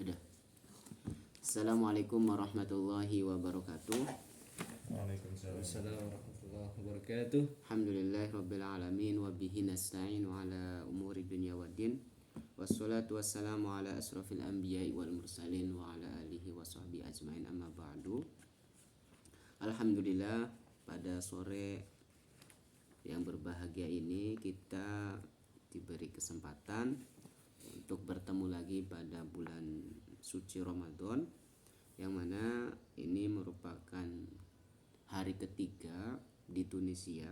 Udah. Assalamualaikum warahmatullahi wabarakatuh. Waalaikumsalam. Assalamualaikum warahmatullahi wabarakatuh. Alhamdulillahirabbil alamin wa bihi nasta'in ala umuri dunya waddin. Wassalatu wassalamu ala asrofil anbiya'i wal mursalin wa ala alihi wa sahbihi ajmain, amma ba'du. Alhamdulillah, pada sore yang berbahagia ini kita diberi kesempatan untuk bertemu lagi pada bulan suci Ramadan, yang mana ini merupakan hari ketiga di Tunisia.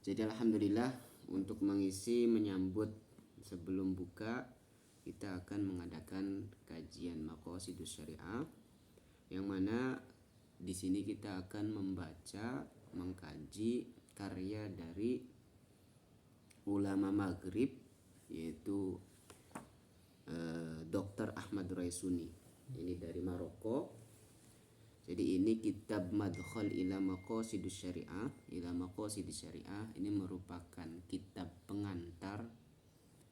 Jadi alhamdulillah, untuk mengisi menyambut sebelum buka, kita akan mengadakan kajian Maqasidus Syariah, yang mana di sini kita akan membaca, mengkaji karya dari ulama Maghrib, yaitu Dr. Ahmad Raisuni. Ini dari Maroko. Jadi ini kitab Madkhal ila Maqasidus Syariah, ini merupakan kitab pengantar,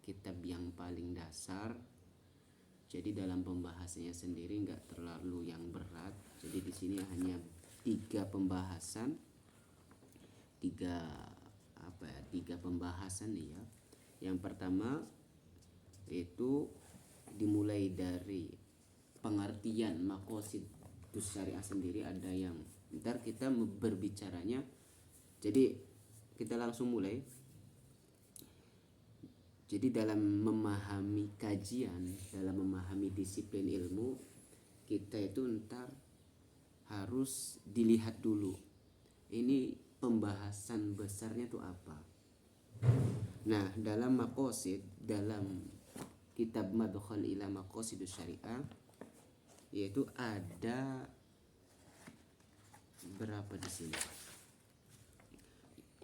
kitab yang paling dasar. Jadi dalam pembahasannya sendiri nggak terlalu yang berat. Jadi di sini hanya tiga pembahasan nih ya. Yang pertama itu dimulai dari pengertian Maqasidus Syariah sendiri. Ada yang ntar kita berbicaranya. Jadi kita langsung mulai. Jadi dalam memahami kajian, dalam memahami disiplin ilmu, kita itu ntar harus dilihat dulu, ini pembahasan besarnya tuh apa. Nah, dalam maqasid, dalam kitab Madkhal ila Maqasidus Syariah, yaitu ada berapa di sini?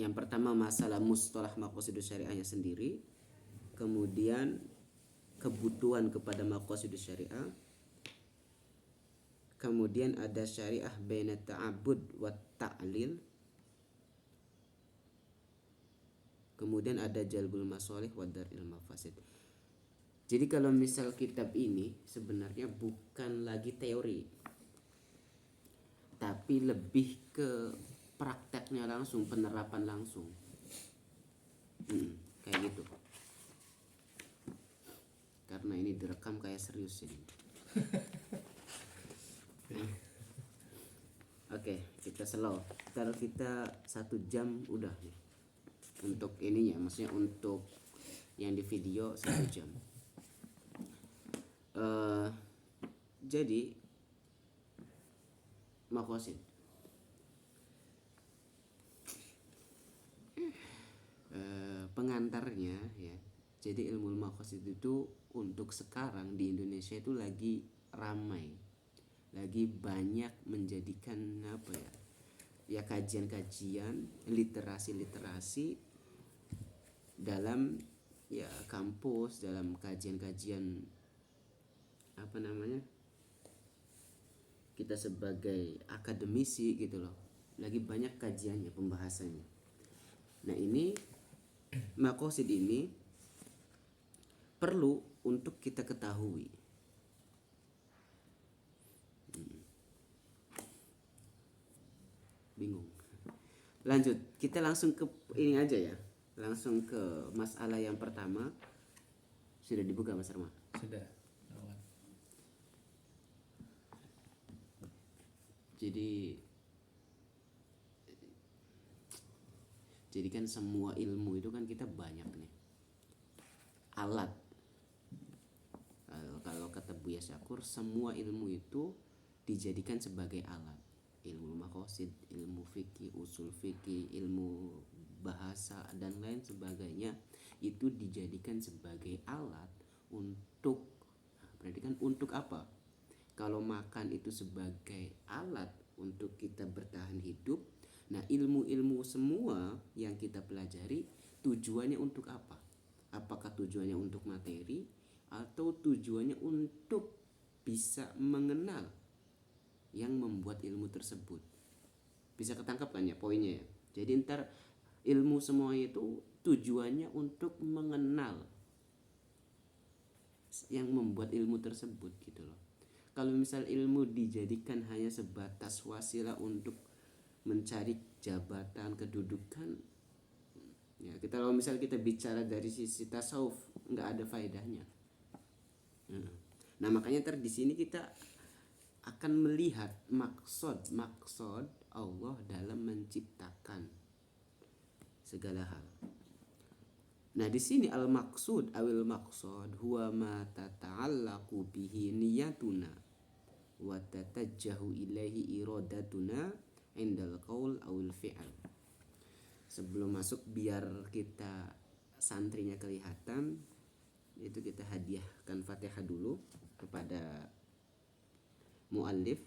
Yang pertama masalah mustalah Maqasidus Syariahnya sendiri, kemudian kebutuhan kepada Maqasidus Syariah, kemudian ada syariah baina ta'abbud wa ta'lil, kemudian ada jalbul masalih wa dar'il mafasid. Jadi kalau misal kitab ini sebenarnya bukan lagi teori, tapi lebih ke prakteknya langsung, penerapan langsung. Kayak gitu. Karena ini direkam kayak serius ini. Oke, kita slow. Ntar kita 1 jam udah nih. Untuk ininya, maksudnya untuk yang di video 1 jam. Jadi maqasid, pengantarnya ya. Jadi ilmu maqasid itu untuk sekarang di Indonesia itu lagi ramai, lagi banyak menjadikan ya kajian-kajian, literasi dalam ya kampus, dalam kajian-kajian kita sebagai akademisi gitu loh, lagi banyak kajiannya, pembahasannya. Nah, ini maqasid ini perlu untuk kita ketahui. Bingung. Lanjut, kita langsung ke ini aja ya. Langsung ke masalah yang pertama. Sudah dibuka Mas Arma? Sudah. Jadi kan semua ilmu itu kan kita banyak nih alat. Kalau kata Buya Syakur, semua ilmu itu dijadikan sebagai alat. Ilmu maqasid, ilmu fikih, usul fikih, ilmu bahasa dan lain sebagainya itu dijadikan sebagai alat untuk, berarti kan untuk apa? Kalau makan itu sebagai alat untuk kita bertahan hidup, nah ilmu-ilmu semua yang kita pelajari tujuannya untuk apa? Apakah tujuannya untuk materi atau tujuannya untuk bisa mengenal yang membuat ilmu tersebut? Bisa ketangkap kan ya poinnya ya? Jadi ntar ilmu semua itu tujuannya untuk mengenal yang membuat ilmu tersebut gitu loh. Kalau misal ilmu dijadikan hanya sebatas wasilah untuk mencari jabatan, kedudukan, ya kita kalau misal kita bicara dari sisi tasawuf nggak ada faedahnya. Nah makanya di sini kita akan melihat maksud Allah dalam menciptakan segala hal. Nah di sini al-maqsud awil maqsad huwa ma tata'allaqu bihi niyatuna wa tatajjahu ilaihi iradatuna indal qaul awil fi'al. Sebelum masuk biar kita santrinya kelihatan, itu kita hadiahkan Fatihah dulu kepada muallif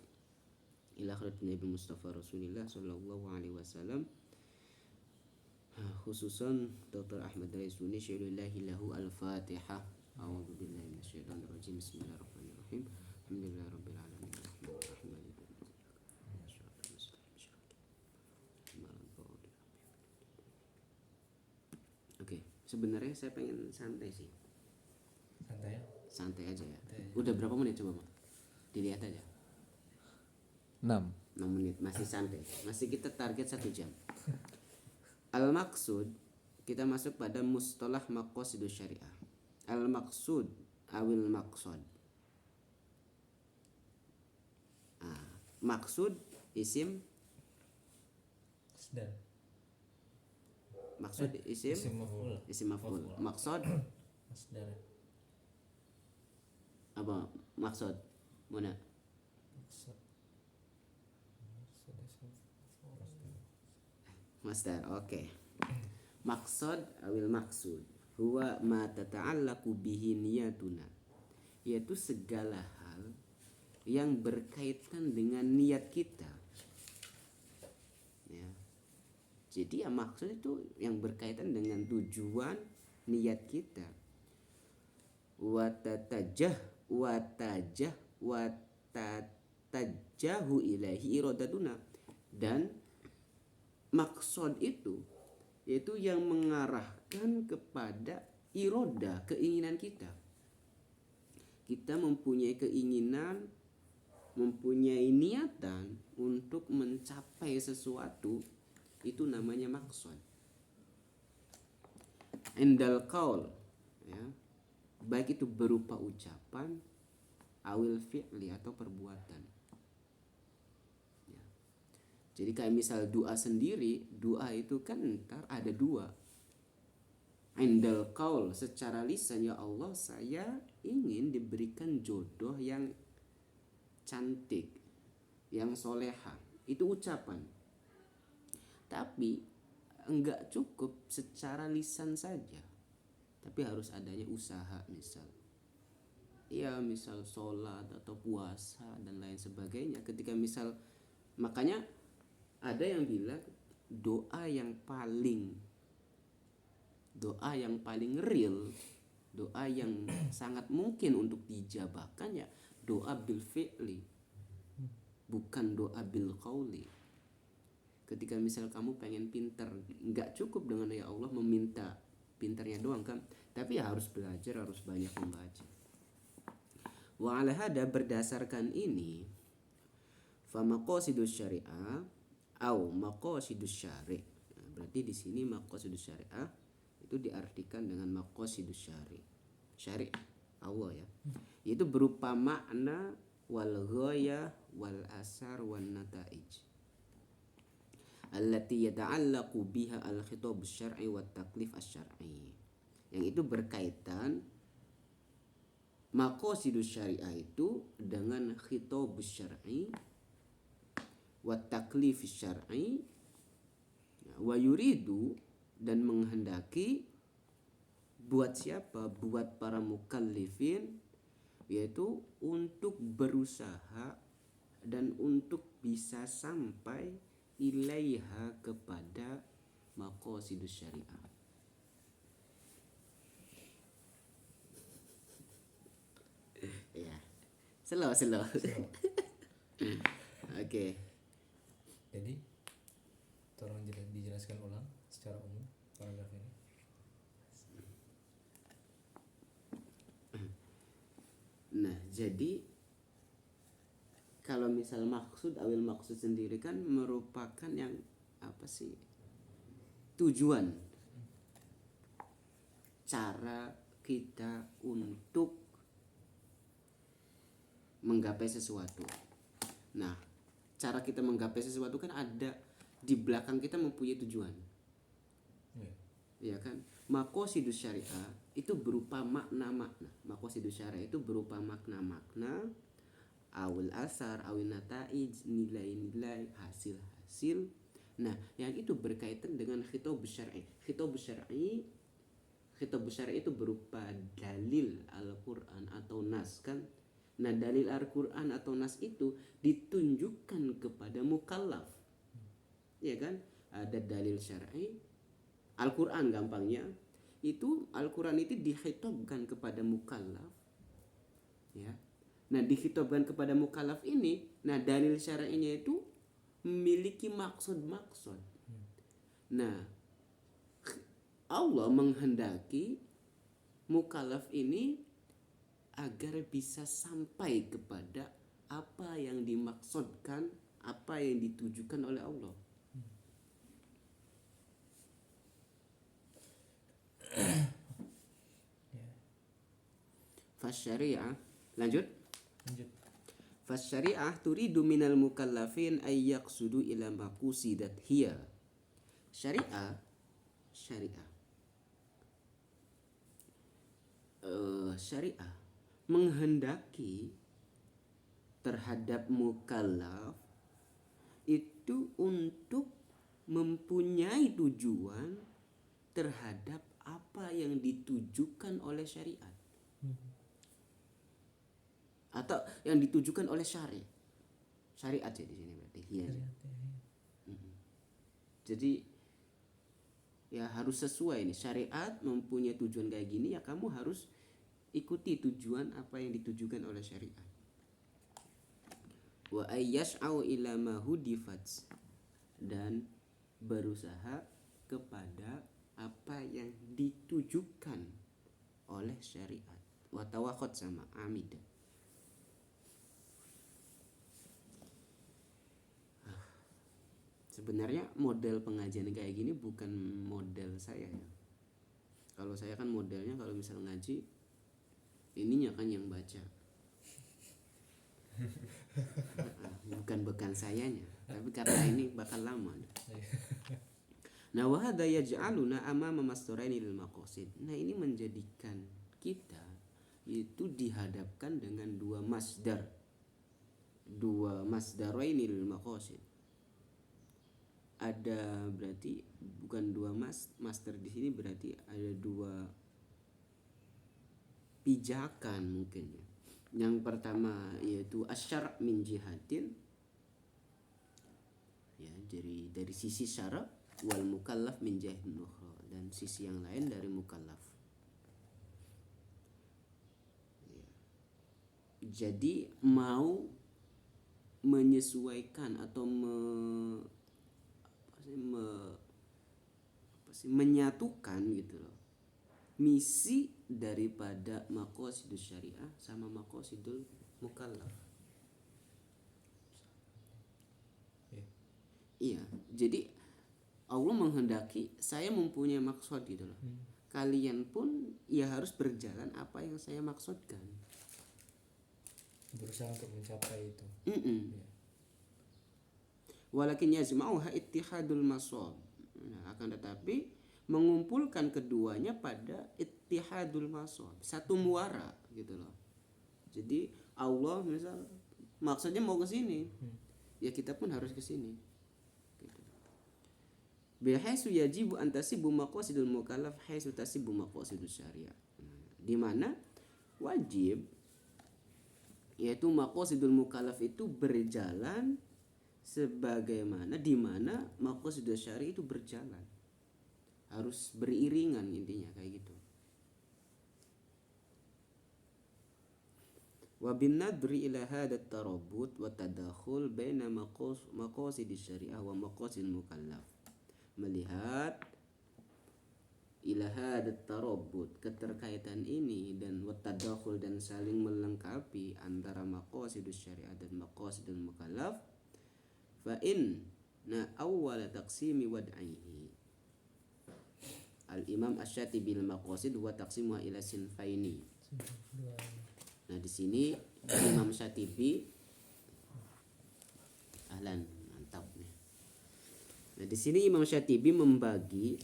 ila khairat Nabi Mustafa Rasulullah sallallahu alaihi wasallam, khususan Dr. Ahmad Raisuni syairullahi lahu al-Fatihah. A'udzu billahi minasyaitonir rajim. Bismillahirrahmanirrahim. Alhamdulillahirabbil alamin. Oke, sebenarnya saya pengen santai sih. Santai ya. Santai aja ya. Santai. Udah berapa menit coba, Mak? Dilihat aja. 6. 6 menit, masih santai. Masih kita target 1 jam. Al-maqsud, kita masuk pada mustalah maqasidus syariah. Al-maqsud awil maqsad. Maksud isim, Sedang. maksud isim maf'ul. Maksud Masdar. apa? Maksud mana? Maksud. Masdar. Oke. Maksud awil maksud huwa ma tata'allaqu bihi niyatuna, yaitu segala hal yang berkaitan dengan niat kita. Ya. Jadi ya maksud itu yang berkaitan dengan tujuan niat kita. Watajahu ilaihi iradatuna, dan maksud itu yaitu yang mengarahkan kepada iroda, keinginan kita. Kita mempunyai keinginan, mempunyai niatan untuk mencapai sesuatu, itu namanya maksud. Indal qaul, ya, baik itu berupa ucapan, awil fi'li atau perbuatan. Ya. Jadi kayak misal doa sendiri, doa itu kan ntar ada 2. Indal qaul, secara lisan, ya Allah saya ingin diberikan jodoh yang cantik, yang soleha, itu ucapan. Tapi enggak cukup secara lisan saja, tapi harus adanya usaha, misal sholat atau puasa dan lain sebagainya. Ketika misal, makanya ada yang bilang doa yang paling real, doa yang sangat mungkin untuk dijabahkan ya doa bil fi'li, bukan doa bil qauli. Ketika misal kamu pengen pinter, nggak cukup dengan ya Allah meminta pinternya doang kan, tapi ya harus belajar, harus banyak membaca. Wa ala hada, berdasarkan ini, fa maqasidus syariah au maqasidus syari'. Nah, berarti di sini maqasidus syariah itu diartikan dengan maqasidus syari' Allah ya. Itu berupa makna wal ghayah wal asar wan nataij allati yata'allaqu biha al-khitab asy-syar'i wat taklif asy-syar'i, yang itu berkaitan maqasidus syariah itu dengan khitab asy-syar'i wat taklif asy-syar'i, wa yuridu, dan menghendaki, buat siapa? Buat para mukallifin, yaitu untuk berusaha dan untuk bisa sampai ilaiha, kepada maqasidus syariah. Ya, slow. Oke. Jadi tolong dijelaskan ulang secara umum paragraf ini. Nah, jadi kalau misal maksud awil maksud sendiri kan merupakan yang apa sih? Tujuan, cara kita untuk menggapai sesuatu. Nah, cara kita menggapai sesuatu kan ada di belakang kita mempunyai tujuan. Ya kan? Maqasidus syariah itu berupa makna-makna. Maqasidus syariah itu berupa makna-makna, awil asar, awil nataij, nilai-nilai, hasil-hasil. Nah, yang itu berkaitan dengan khitabus syar'i. Khitabus syar'i itu berupa dalil Al-Qur'an atau nas kan. Nah, dalil Al-Qur'an atau nas itu ditunjukkan kepada mukallaf. Ya kan? Ada dalil syar'i, Al-Qur'an gampangnya. Itu Al-Qur'an itu dikhitabkan kepada mukallaf. Ya. Nah, dikhitabkan kepada mukallaf ini, nah dalil syar'inya itu memiliki maksud-maksud. Nah, Allah menghendaki mukallaf ini agar bisa sampai kepada apa yang dimaksudkan, apa yang ditujukan oleh Allah. Fasyari'ah, lanjut. Fasyari'ah turidu minal mukallafin ay yaqsudu ila maqusidat hiya. Syariah syariah menghendaki terhadap mukallaf itu untuk mempunyai tujuan terhadap apa yang ditujukan oleh syariat atau yang ditujukan oleh syariat ya di sini berarti ya. Jadi ya harus sesuai nih, syariat mempunyai tujuan kayak gini, ya kamu harus ikuti tujuan apa yang ditujukan oleh syariat. Wa ayyash'au ila ma hudifat, dan berusaha kepada apa yang ditujukan oleh syariat. Wa tawakhot sama amida. Sebenarnya model pengajian kayak gini bukan model saya ya. Kalau saya kan modelnya kalau misal ngaji, ininya kan yang baca. Bukan sayanya, tapi karena ini bakal lama. Nah, wa hadza yaj'aluna amama masturaini lil maqasid. Nah, ini menjadikan kita itu dihadapkan dengan dua masdaraini lil maqasid. Ada berarti bukan dua master di sini, berarti ada dua pijakan mungkin ya. Yang pertama yaitu asyara' min jihatin, ya dari sisi syara', wal mukallaf min jihatin ukhra, dan sisi yang lain dari mukallaf. Ya. Jadi mau menyesuaikan atau menyatukan gitu loh misi daripada maqasidus syariah sama maqasidul mukallaf. Iya, jadi Allah menghendaki saya mempunyai maksud gitu loh. Kalian pun ya harus berjalan apa yang saya maksudkan. Berusaha untuk mencapai itu. Walakin yazma'uha ittihadul masab. Nah, akan tetapi mengumpulkan keduanya pada ittihadul masab, satu muara gitu loh. Jadi Allah misal maksudnya mau ke sini, ya kita pun harus ke sini. Gitu. Bihaisu yajibu an tasibu maqasidul mukallaf haisu tasibu maqasidus syariah. Di mana wajib yaitu maqasidul mukallaf itu berjalan sebagaimana di mana maqasidus syariah itu berjalan. Harus beriringan intinya kayak gitu. Wa bin nadri ila hadha at-tarabbut wa tadakhul baina maqasid syariah wa maqasid mukallaf. Melihat ila hadat tarabbut, keterkaitan ini dan watadakhul dan saling melengkapi antara maqasidus syariah dan maqasidul mukallaf, fa in awwal taqsimi wad'ihi al-Imam Asy-Syatibi bil maqasid wa taqsimuha ila sinfaini. Nah di sini Imam Syatibi, ahlan, mantap nih. Nah di sini Imam Syatibi membagi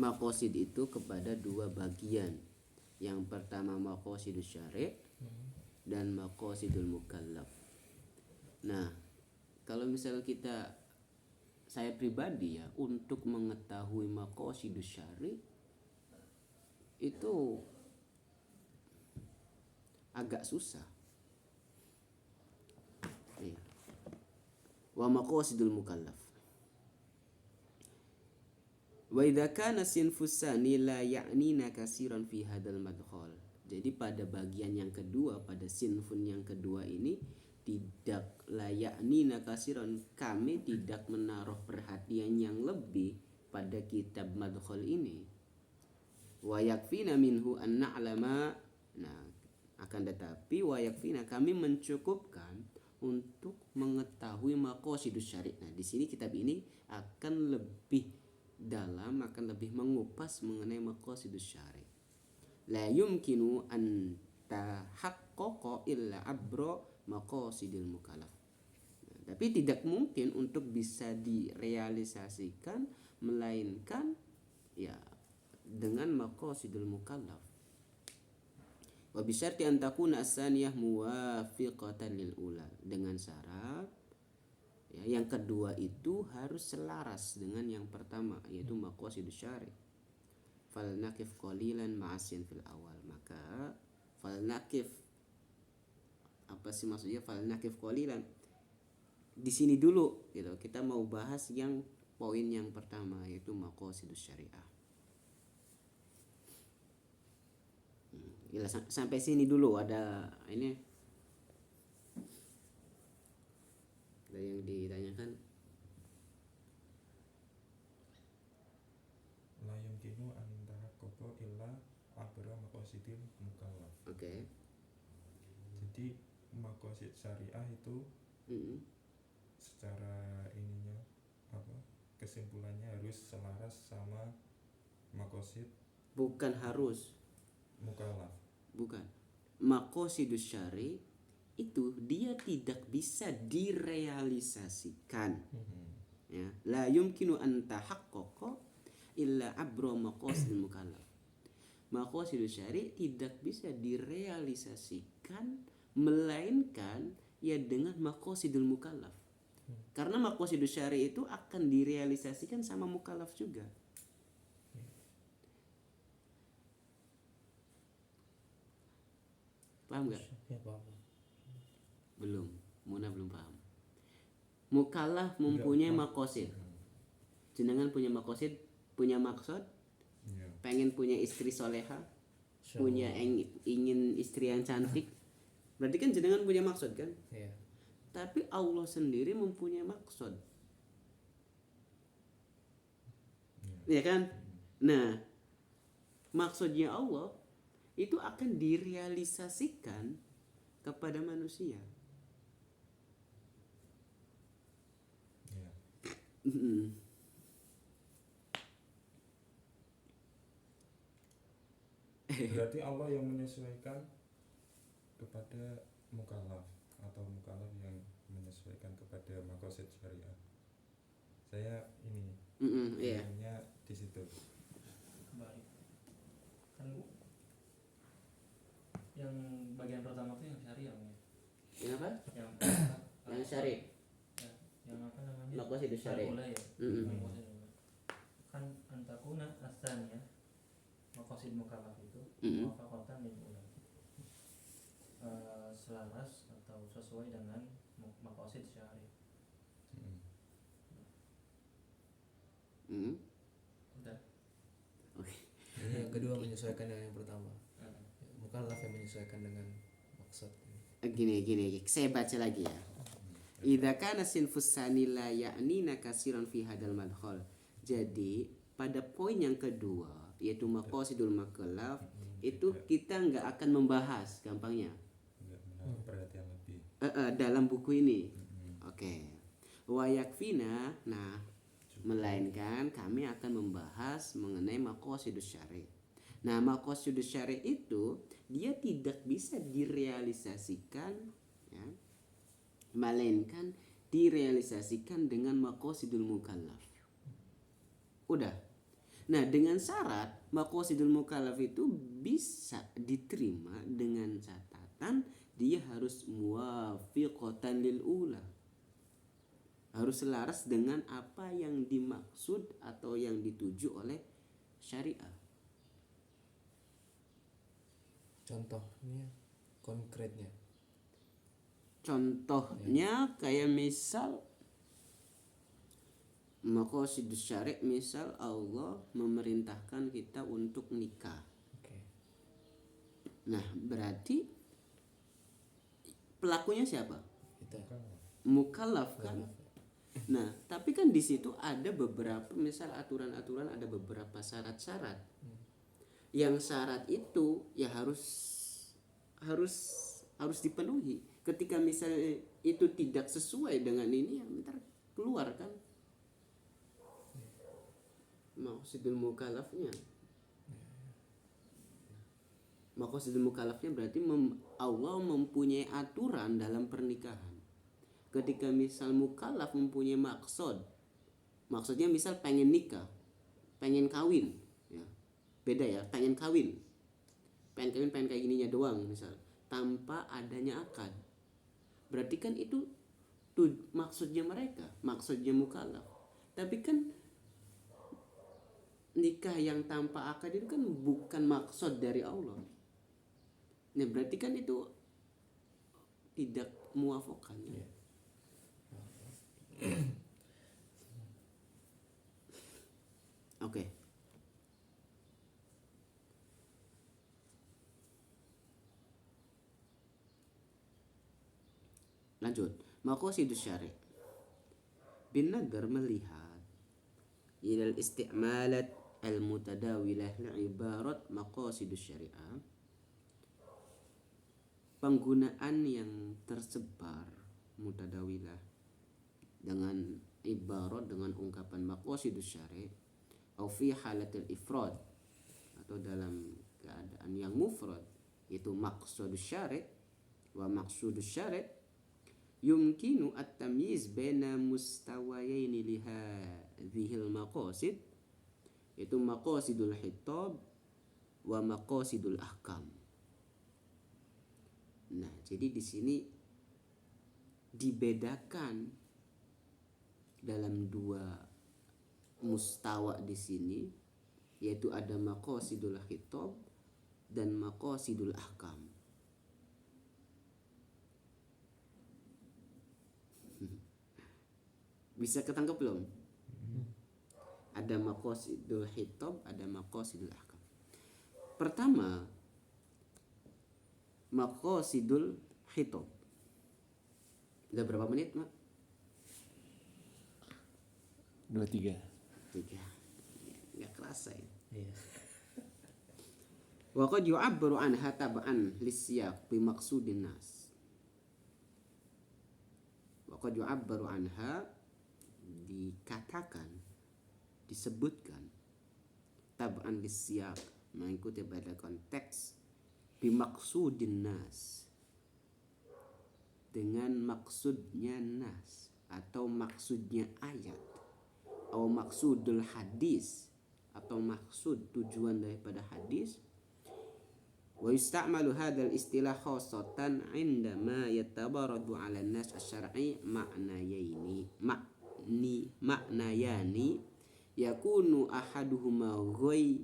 maqasid itu kepada dua bagian. Yang pertama maqasidus syari' dan maqasidul mukallaf. Nah, kalau misal saya pribadi ya, untuk mengetahui maqasidus syari' itu agak susah. Iya. Wa maqasidul mukallaf. Wa idza kana sinfus sani la ya'nina katsiran fi hadzal madkhal. Jadi pada bagian yang kedua, pada sinfun yang kedua ini tidak layaknina katsiran, kami tidak menaruh perhatian yang lebih pada kitab madkhal ini. Wa yakfina minhu an na'lama, nah akan tetapi wa yakfina, kami mencukupkan untuk mengetahui maqasidus syari'. Nah di sini kitab ini akan lebih dalam, akan lebih mengupas mengenai maqasidus syari'. La yumkinu an tahaqqaqa illa abra maqasidil mukallaf. Nah, tapi tidak mungkin untuk bisa direalisasikan melainkan ya dengan maqasidul mukallaf. Wa bisyarti an takuna as-saniyah muwafiqatan lil ula, dengan syarat ya, yang kedua itu harus selaras dengan yang pertama, yaitu maqasidus syari'. Fal nakif qalilan ma'asin fil awal, maka fal nakif, apa sih maksudnya fal nakif qalilan, di sini dulu gitu, kita mau bahas yang poin yang pertama, yaitu maqasidus syariah. Gila, sampai sini dulu ada ini, ada yang ditanyakan. La yumkinu an tahaqqaqa illa abra maqasidil mukallaf. Oke. Jadi maqasid syariah itu secara ininya apa? Kesimpulannya harus selaras sama maqasid Bukan harus, mukallaf. bukan. Maqasidus syari' itu dia tidak bisa direalisasikan. Ya, la yumkinu an tahaqqaqa illa abra maqasidil mukallaf. Maqasidus syari' tidak bisa direalisasikan melainkan ya dengan maqasidul mukallaf. Karena maqasidus syari' itu akan direalisasikan sama mukallaf juga. Paham gak? Ya, paham. Belum, Muna belum paham. Mukallaf mempunyai maqasid. Jenengan punya maqasid, punya maksud, Iya. pengen punya istri soleha, punya ingin istri yang cantik. Berarti kan jenengan punya maksud kan? Iya. Tapi Allah sendiri mempunyai maksud. Ya kan? Nah, maksudnya Allah itu akan direalisasikan kepada manusia. Iya. Berarti Allah yang menyesuaikan kepada mukallaf atau mukallaf yang menyesuaikan kepada maqasid syariah. Saya ini Iya. ilmunya di situ. Kembali. Kan yang bagian pertama tuh yang syariah ya. Yang apa? Yang Yang syari'. ya, yang apa namanya? Maqasidus syari'. Al-ula ya. Mm-mm. Maqasid ula. Kan antakuna asaniyah maqasid mukallaf itu Mm-mm. muwafaqatan lil ula. Selaras atau sesuai dengan maqasid syariah. Udah. Oke. Jadi yang kedua menyesuaikan dengan yang pertama. Mukallaf yang menyesuaikan dengan maksud. Gini, saya baca lagi ya. Idza kana sinfus sani la ya'nina katsiran fi hadzal madkhal. Jadi pada poin yang kedua yaitu maqasidul mukallaf itu kita nggak akan membahas gampangnya Enggak menaruh perhatian lebih. dalam buku ini. Oke. Wa yakfina, nah melainkan kami akan membahas mengenai maqasidus syari'. Nah, maqasidus syari' itu dia tidak bisa direalisasikan ya, melainkan direalisasikan dengan maqasidul mukallaf. Udah. Nah, dengan syarat maqasidul mukallaf itu bisa diterima dengan catatan dia harus muwafiqatan lil ula. Harus selaras dengan apa yang dimaksud atau yang dituju oleh syariah. Contohnya, konkretnya. Contohnya kayak misal maqasidus syari' misal Allah memerintahkan kita untuk nikah. Oke. Nah, berarti pelakunya siapa? Kita. Mukallaf kan? Nah, tapi kan di situ ada beberapa misal aturan-aturan, ada beberapa syarat-syarat. Yang syarat itu ya harus dipenuhi. Ketika misalnya itu tidak sesuai dengan ini ya bentar keluar kan. Maqasidul mukallafnya. Maqasidul mukallafnya berarti Allah mempunyai aturan dalam pernikahan. Ketika misal mukallaf mempunyai maksudnya misal pengen nikah, pengen kawin, ya beda ya, pengen kawin pengen kayak gininya doang misal, tanpa adanya akad, berarti kan itu tuh maksudnya mereka, maksudnya mukallaf. Tapi kan nikah yang tanpa akad itu kan bukan maksud dari Allah. Nah berarti kan itu tidak muwafakan ya. Oke. Lanjut. Maqasidus syari'. Bin nadar melihat ilal isti'malat al-mutadawilah li'ibarat maqasidus syari'ah. Penggunaan yang tersebar mutadawilah dengan ibarat dengan ungkapan maqasidus syari' atau fi halatil ifrad atau dalam keadaan yang mufrad yaitu maqsadus syari' wa maqsudus syari' yumkinu at-tamyiz baina mustawayaini li hadhil maqasid yaitu maqasidul khitab wa maqasidul ahkam. Nah, jadi di sini dibedakan dalam dua mustawa di sini, yaitu ada maqasidul khitab dan maqasidul ahkam. Bisa ketangkep belum? Ada maqasidul khitab, ada maqasidul ahkam. Pertama, maqasidul khitab. Udah berapa menit, Mak? 23. 3. Enggak kerasa ya. Iya. Wa qad yu'abbaru anha tab'an lisyaq bi maqsudin nas. Wa qad yu'abbaru anha dikatakan, disebutkan tab'an lisyaq mengikuti pada konteks bi maqsudin nas dengan maksudnya nas atau maksudnya ayat atau maksudul hadis atau maksud tujuan daripada hadis. Wa yusta'malu hadzal istilah khassatan 'indama yatabaradu 'ala an-nas asy-syar'i ma'nayani yakunu ahaduhuma ghayra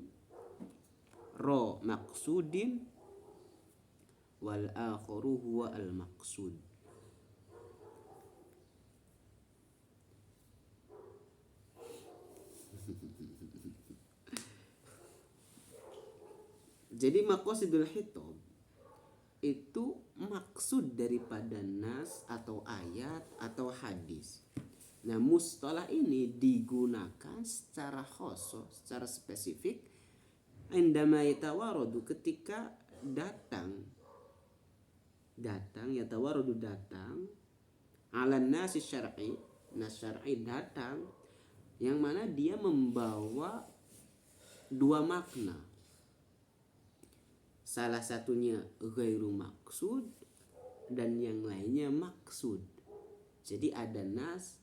maqsudin wal akharu huwa al-maqsud. Jadi maqasidul khitab itu maksud daripada nas atau ayat atau hadis. Nah, mustalah ini digunakan secara khusus, secara spesifik indama yatawaradu, ketika datang yatawaradu datang ala nasi syar'i, nas syar'i datang yang mana dia membawa dua makna. Salah satunya ghairu maksud dan yang lainnya maksud. Jadi ada nas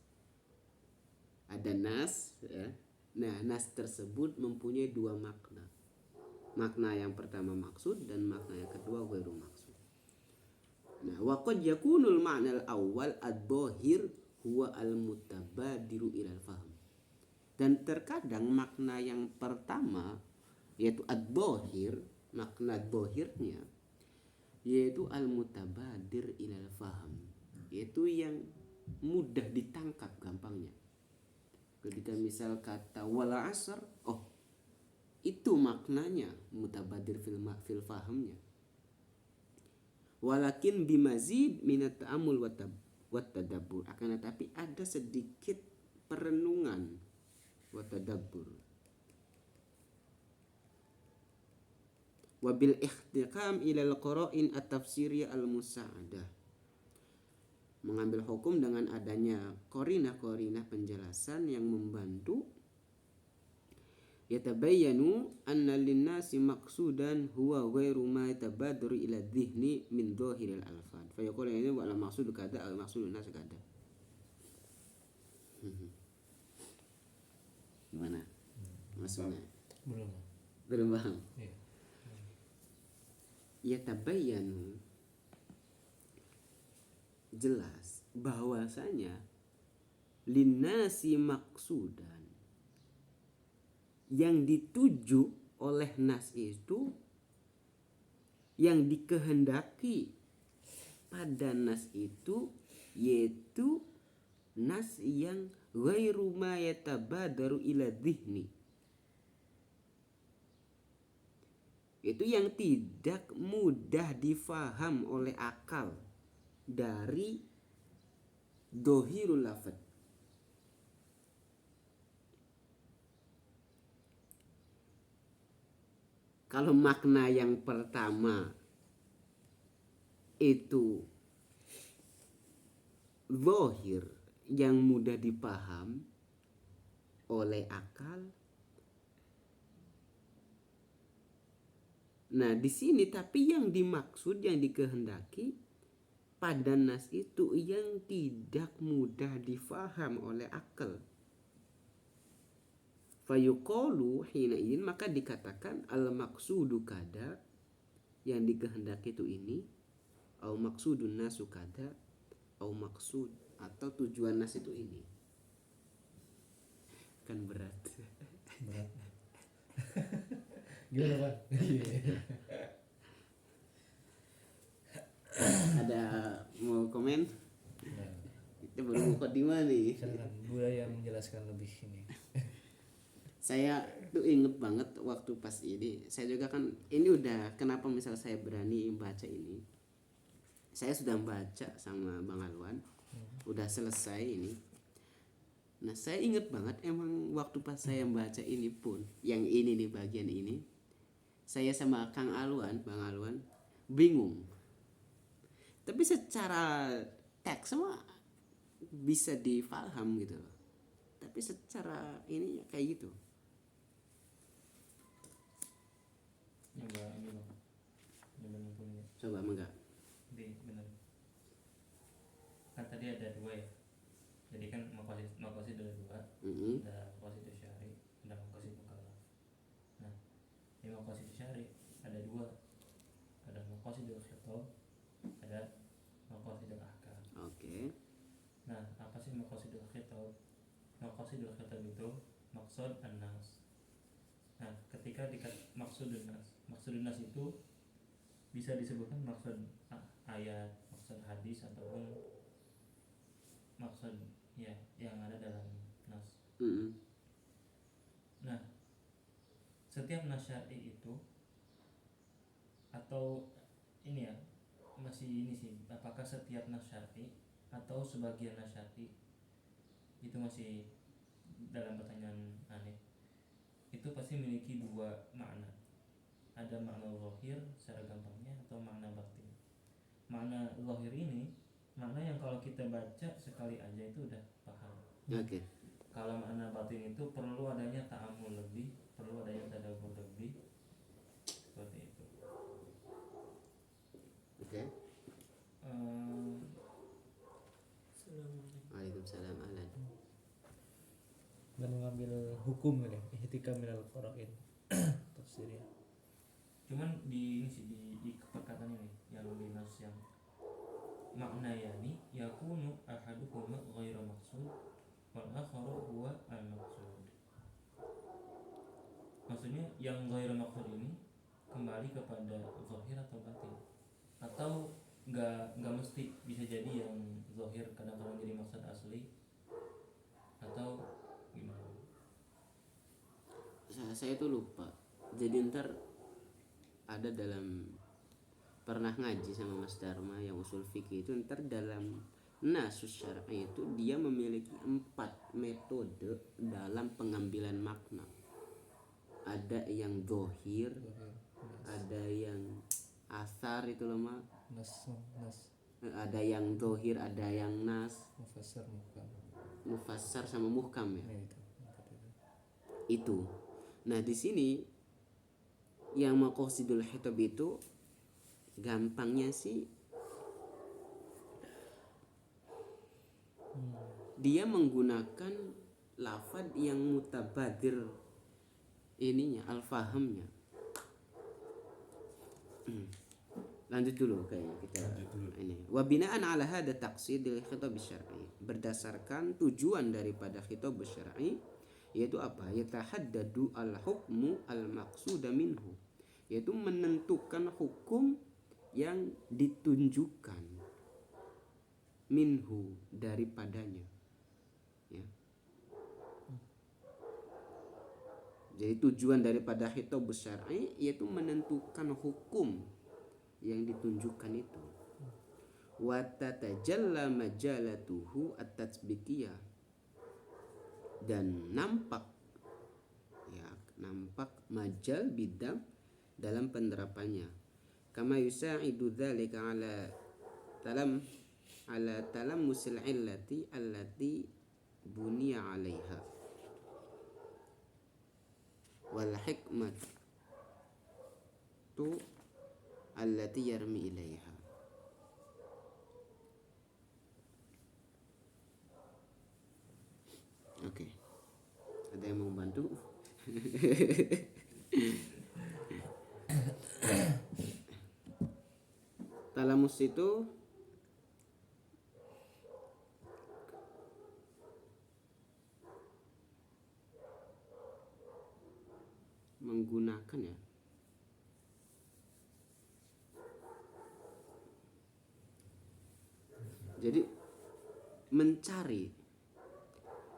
ya. Nah, nas tersebut mempunyai dua makna. Makna yang pertama maksud dan makna yang kedua ghairu maksud. Nah, wa qad yakunul ma'na al-awwal ad-dhahir huwa al-mutabadiru ila al-fahm. Dan terkadang makna yang pertama yaitu ad-dhahir, makna dhahirnya yaitu al-mutabadir ila al-fahm, yaitu yang mudah ditangkap gampangnya. Ketika misal kata wala asr, oh itu maknanya mutabadir fil fahamnya. Walakin bimazid minat ta'amul wa tadabbur, akan tetapi ada sedikit perenungan wa tadabbur. Wa bil ihtiqam ila al-qara'in at-tafsiriyah al-musa'adah, mengambil hukum dengan adanya qarinah-qarinah penjelasan yang membantu. Yatabayyanu anna linnasi maqsudan huwa ghairu ma yatabadaru ila dhihni min dhahiril alfan. Fa yaqulu ini wa al-maqsud kada al-maqsud nas kada. Gimana? Maksudnya? Belum paham. Iya. Yatabayyanu, jelas bahwasanya linnasi maksudan, yang dituju oleh nas itu, yang dikehendaki pada nas itu, yaitu nas yang ghairu ma yatabadaru ila dhihni, itu yang tidak mudah difaham oleh akal dari dohirul lafad. Kalau makna yang pertama itu zahir, yang mudah dipaham oleh akal. Nah, di sini tapi yang dimaksud, yang dikehendaki pada nas itu yang tidak mudah difaham oleh akal. Fayuqalu hina idin, maka dikatakan al maqsudu kada, yang dikehendaki itu ini, au maqsudun nasu kada, au maksud atau tujuan nas itu ini. Kan berat. Gimana Pak? Ada mau komen? Nah, Kita baru mukadimah nih. silakan budaya menjelaskan lebih ini. Saya tuh inget banget waktu pas ini, saya juga kan ini udah, kenapa misal saya berani baca ini, saya sudah baca sama Bang Alwan, udah selesai ini. Nah, saya inget banget emang waktu pas saya baca ini pun, yang ini nih bagian ini, saya sama Kang Alwan, Bang Alwan bingung. Tapi secara teks semua bisa difaham gitu loh. Tapi secara ini kayak gitu. Nyoba ini bang, nyoba ngumpulin. Coba enggak? Bener. Kan tadi ada dua ya. Jadi kan makosid ada dua. Ada makosid syari, ada makosid mukallaf. Nah, di makosid syari ada dua. Ada makosid khitab, ada makosid ahkam. Oke. Nah, apa sih makosid khitab? Makosid khitab itu maksud an-nas. Nah, ketika maksudun nas itu bisa disebutkan maksud ayat, maksud hadis, ataupun maksud ya yang ada dalam nas. Nah, setiap nas syar'i itu, atau ini ya, masih ini sih, apakah setiap nas syar'i atau sebagian nas syar'i itu masih dalam pertanyaan aneh, itu pasti memiliki dua makna. Ada makna zahir secara gampangnya atau makna batin. Makna zahir ini makna yang kalau kita baca sekali aja itu udah paham. Oke. Kalau makna batin itu perlu adanya ta'amul lebih, perlu adanya tadabbur lebih, seperti itu. Oke. Assalamualaikum. Waalaikumsalam Alan. Dan mengambil hukum ya, ihtikam minal qara'in. Tafsirnya. Cuman di ini sih di perkataan ini yang dinas yang makna yani yakunu ahaduhuma ghairu maqsud wal akharu huwa al maqsud. Maksudnya yang ghairu maqsud ini kembali kepada zahir atau batin, atau nggak mesti, bisa jadi yang zahir kadang-kadang jadi maksud asli atau gimana? Saya tuh lupa. Jadi ntar ada dalam, pernah ngaji sama Mas Dharma yang usul fikih itu, ntar dalam nasus syar'i itu dia memiliki 4 metode dalam pengambilan makna. Ada yang dohir, ada yang asar itu loh mak, Nas, ada yang dohir, ada yang nas, mufassar, muhkam. mufassar sama muhkam ya. Nah, Itu. Nah di sini yang maqasidul khitab itu gampangnya sih dia menggunakan lafad yang mutabadir ininya, al-fahamnya. Lanjut dulu kayaknya kita ini. Wa bina'an 'ala hada taqsidil khitab syar'i. Berdasarkan tujuan daripada khitab syar'i, yaitu apa? Yatahaddadu al-hukmu al-maqsuda minhu, yaitu menentukan hukum yang ditunjukkan minhu daripadanya ya. Jadi tujuan daripada khitab syar'i yaitu menentukan hukum yang ditunjukkan itu. Wa tatajalla majalatuhu at-tatbiqiyah, dan nampak majal bidang dalam penerapannya. Kama yusa'idu dzalika ala talammusil illati allati buniya 'alaiha wal hikmatu allati yarmi ilaiha. Oke. Ada yang mau bantu? Talamus itu menggunakan ya, jadi mencari,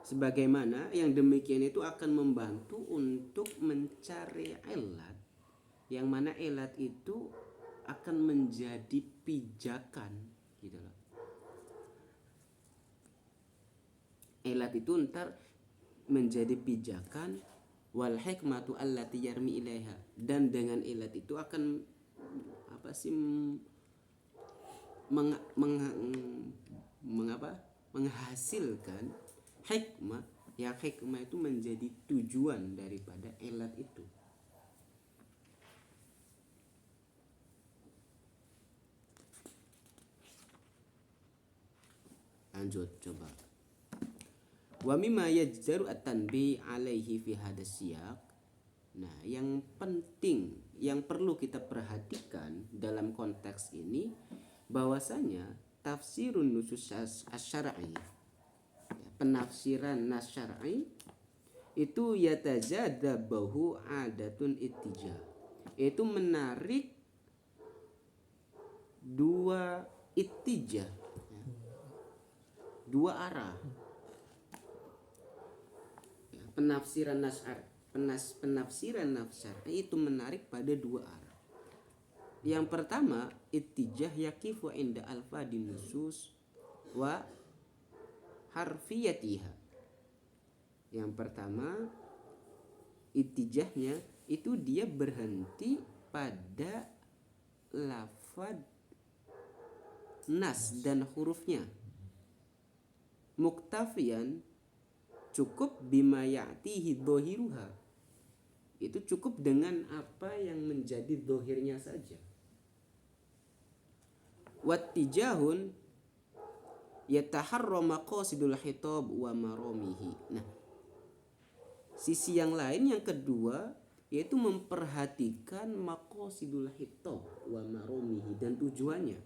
sebagaimana yang demikian itu akan membantu untuk mencari ilat, yang mana ilat itu akan menjadi pijakan gitu loh. Ilat itu ntar menjadi pijakan, wal hikmatu allati yarmi ilaiha, dan dengan ilat itu akan apa sih menghasilkan hikmah, ya hikmah itu menjadi tujuan daripada ilat itu. Lanjut coba. Wa mimma yajzaru at-tanbih alaihi fi hadas siyaq. Nah, yang penting yang perlu kita perhatikan dalam konteks ini bahwasanya tafsirun nusus asy-syar'i, penafsiran nas syar'i itu yatajadabahu adatun ittijah, itu menarik dua ittijah, dua arah. Penafsiran nas syar'i itu menarik pada dua arah. Yang pertama, ittijah yaqifu inda alfadin nusus wa harfiyatiha. Yang pertama, itijahnya itu dia berhenti pada lafad nas dan hurufnya. Muktafian, cukup bima ya'tihi dhohiruha, itu cukup dengan apa yang menjadi dhohirnya saja. Wattijahun yataharra maqasidul khitab wa maromihi. Nah, sisi yang lain yang kedua yaitu memperhatikan maqasidul khitab wa maromihi dan tujuannya.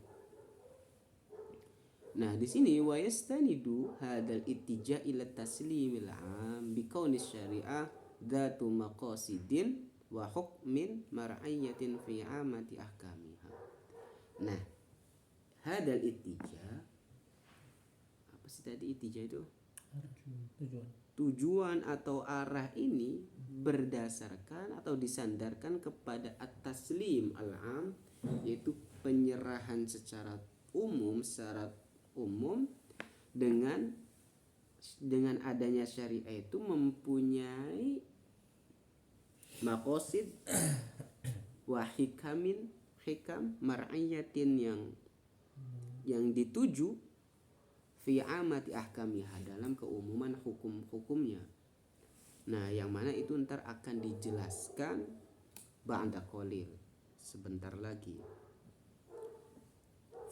Nah, di sini wa yastanidu hadal ittija ila taslimil 'am bi kauni syari'ah dzatu maqasidin wa hukmin mar'ayyatin fi 'amati ahkamiha. Nah, hadal ittija, apa sih tadi ittija itu? Tujuan atau arah ini berdasarkan atau disandarkan kepada at-taslim al-'am, yaitu penyerahan secara umum dengan adanya syariah itu mempunyai maqasid wa hikam mar'ayyatin yang dituju fi amati ahkamiha, dalam keumuman hukum-hukumnya. Nah, yang mana itu ntar akan dijelaskan ba'da qalil, sebentar lagi.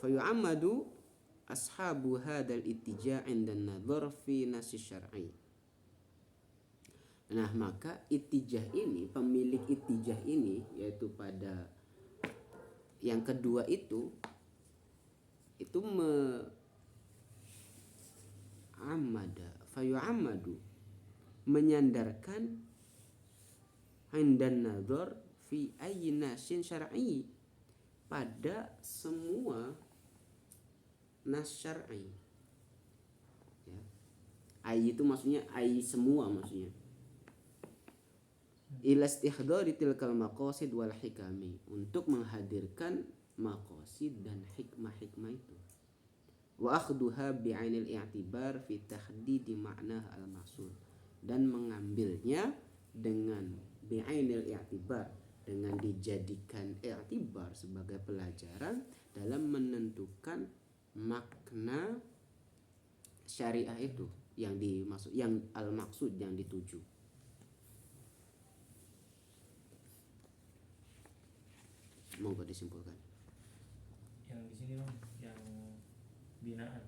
Fayu'ammadu ashabu hadal ittija' inda nadhar fi nasi syar'i. Nah, maka ittijah ini, pemilik ittijah ini, yaitu pada yang kedua itu fayu'ammadu, menyandarkan indan nadhar fi ayyi nasin syar'i, pada semua nas syar'i. Ya. Ai itu maksudnya ai semua maksudnya. Ila istihdari tilkal maqasid wal hikami, untuk menghadirkan maqasid dan hikmah-hikmah itu. Wa akhduha bi'ainil i'tibar fi tahdidi ma'nah al-maqsud, dan mengambilnya dengan bi'ainil i'tibar, dengan dijadikan i'tibar sebagai pelajaran dalam menentukan makna syariah itu yang dimaksud, yang al-maqsud, yang dituju. Monggo disimpulkan. Yang di sini Bang, yang binaan.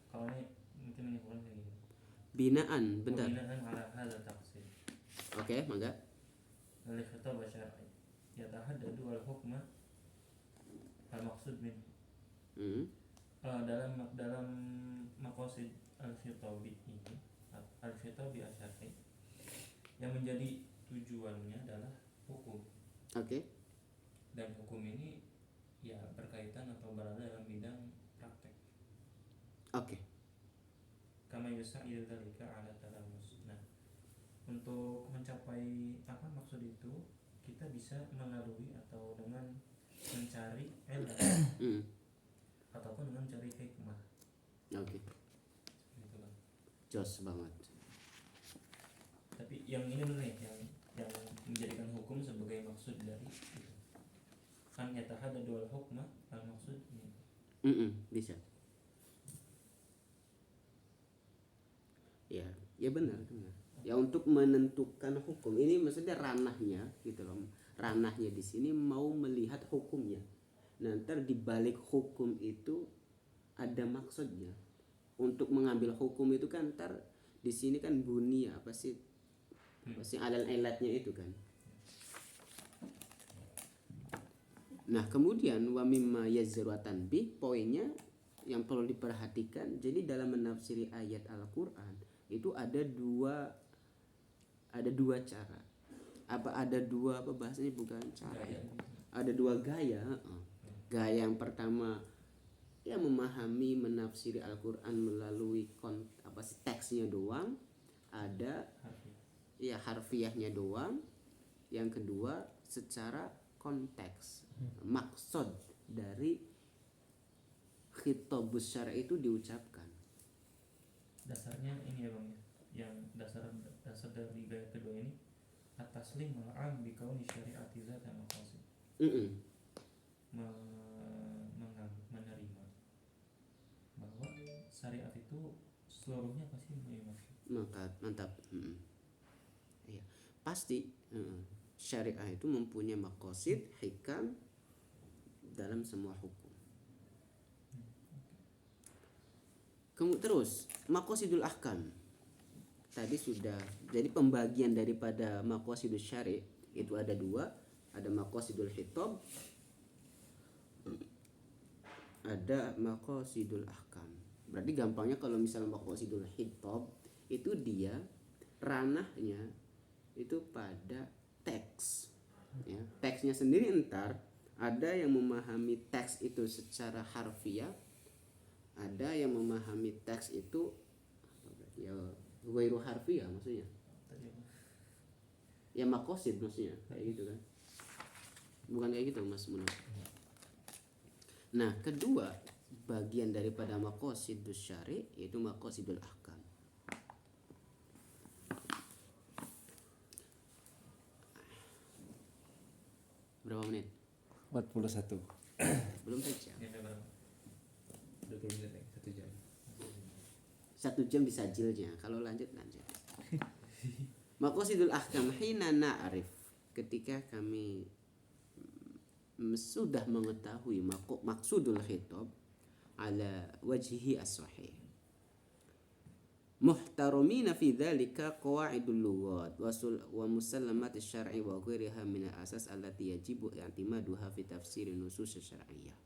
Kalau ini mungkin menyimpulkan kayak gini. Binaan, bentar. Binaan ala hadzal taqsid. Oke, mangga. Al khitab syar'i yatahaddadu al hukma al maqsud min. Dalam maqasid al khitabi ini, al khitabi asyar'i, yang menjadi tujuannya adalah hukum. Oke. Dan hukum ini ya berkaitan atau berada dalam bidang praktek. Oke. Kama yusa'il dzalika 'ala talamus. Nah, untuk mencapai apa maksud itu, kita bisa melalui atau dengan mencari ilmu ataupun dengan mencari hikmah. Oke. Gitu kan. Jos banget. Tapi yang ini dulu nih, yang menjadikan hukum sebagai maksud dari itu. Kan yatahaddadu al hukma al maksud ini. Bisa. Ya benar. Ya, untuk menentukan hukum ini maksudnya ranahnya gitu loh. Ranahnya di sini mau melihat hukumnya. Nah, ntar di balik hukum itu ada maksudnya. Untuk mengambil hukum itu kan ntar di sini kan bunyi apa sih alal-ilatnya itu kan. Nah, kemudian wa mimma yazruatan bi, poinnya yang perlu diperhatikan. Jadi dalam menafsiri ayat Al-Qur'an itu ada dua cara. Ada dua bahasanya, bukan cara ya. Ada dua gaya. Gaya yang pertama ya memahami menafsiri Al-Qur'an melalui teksnya doang. Ada ya harfiahnya doang. Yang kedua secara konteks, maksud dari khitabus syar'i itu diucapkan. Dasarnya ini ya Bang ya, yang dasar dari gaya kedua ini at-taslim ma'am bi kauni syari'ati zat dan maqasid. Menerima bahwa syariat itu seluruhnya pasti mempunyai maksud. Mantap. Iya, pasti syariah itu mempunyai maqasid, hikam dalam semua hukum. Terus maqasidul ahkam tadi sudah, jadi pembagian daripada maqasidul syari' itu ada dua, ada maqasidul khitab, ada maqasidul ahkam. Berarti gampangnya kalau misalnya maqasidul khitab itu dia ranahnya itu pada teks, ya. Teksnya sendiri entar ada yang memahami teks itu secara harfiah, ada yang memahami teks itu ya ghairu harfiah, maksudnya ya maqasid, maksudnya kayak gitu kan, bukan kayak gitu Mas Munaf. Nah, kedua bagian daripada maqasidus syari' yaitu maqasidul ahkam. Berapa menit? 41. Belum sejam. Ya, berapa? 20 menit, 1 jam. 1 jam disajilnya, kalau lanjut. Maqasidul ahkam hina na'rif, ketika kami sudah mengetahui maksudul khitab ala wajhi as-sahih, muhtaramina fi dzalika qawaidul lughat wa musallamat asy-syar'i wa ghairiha min al-asas allati yajibu i'timaduha fi tafsir nusus syar'iyyah.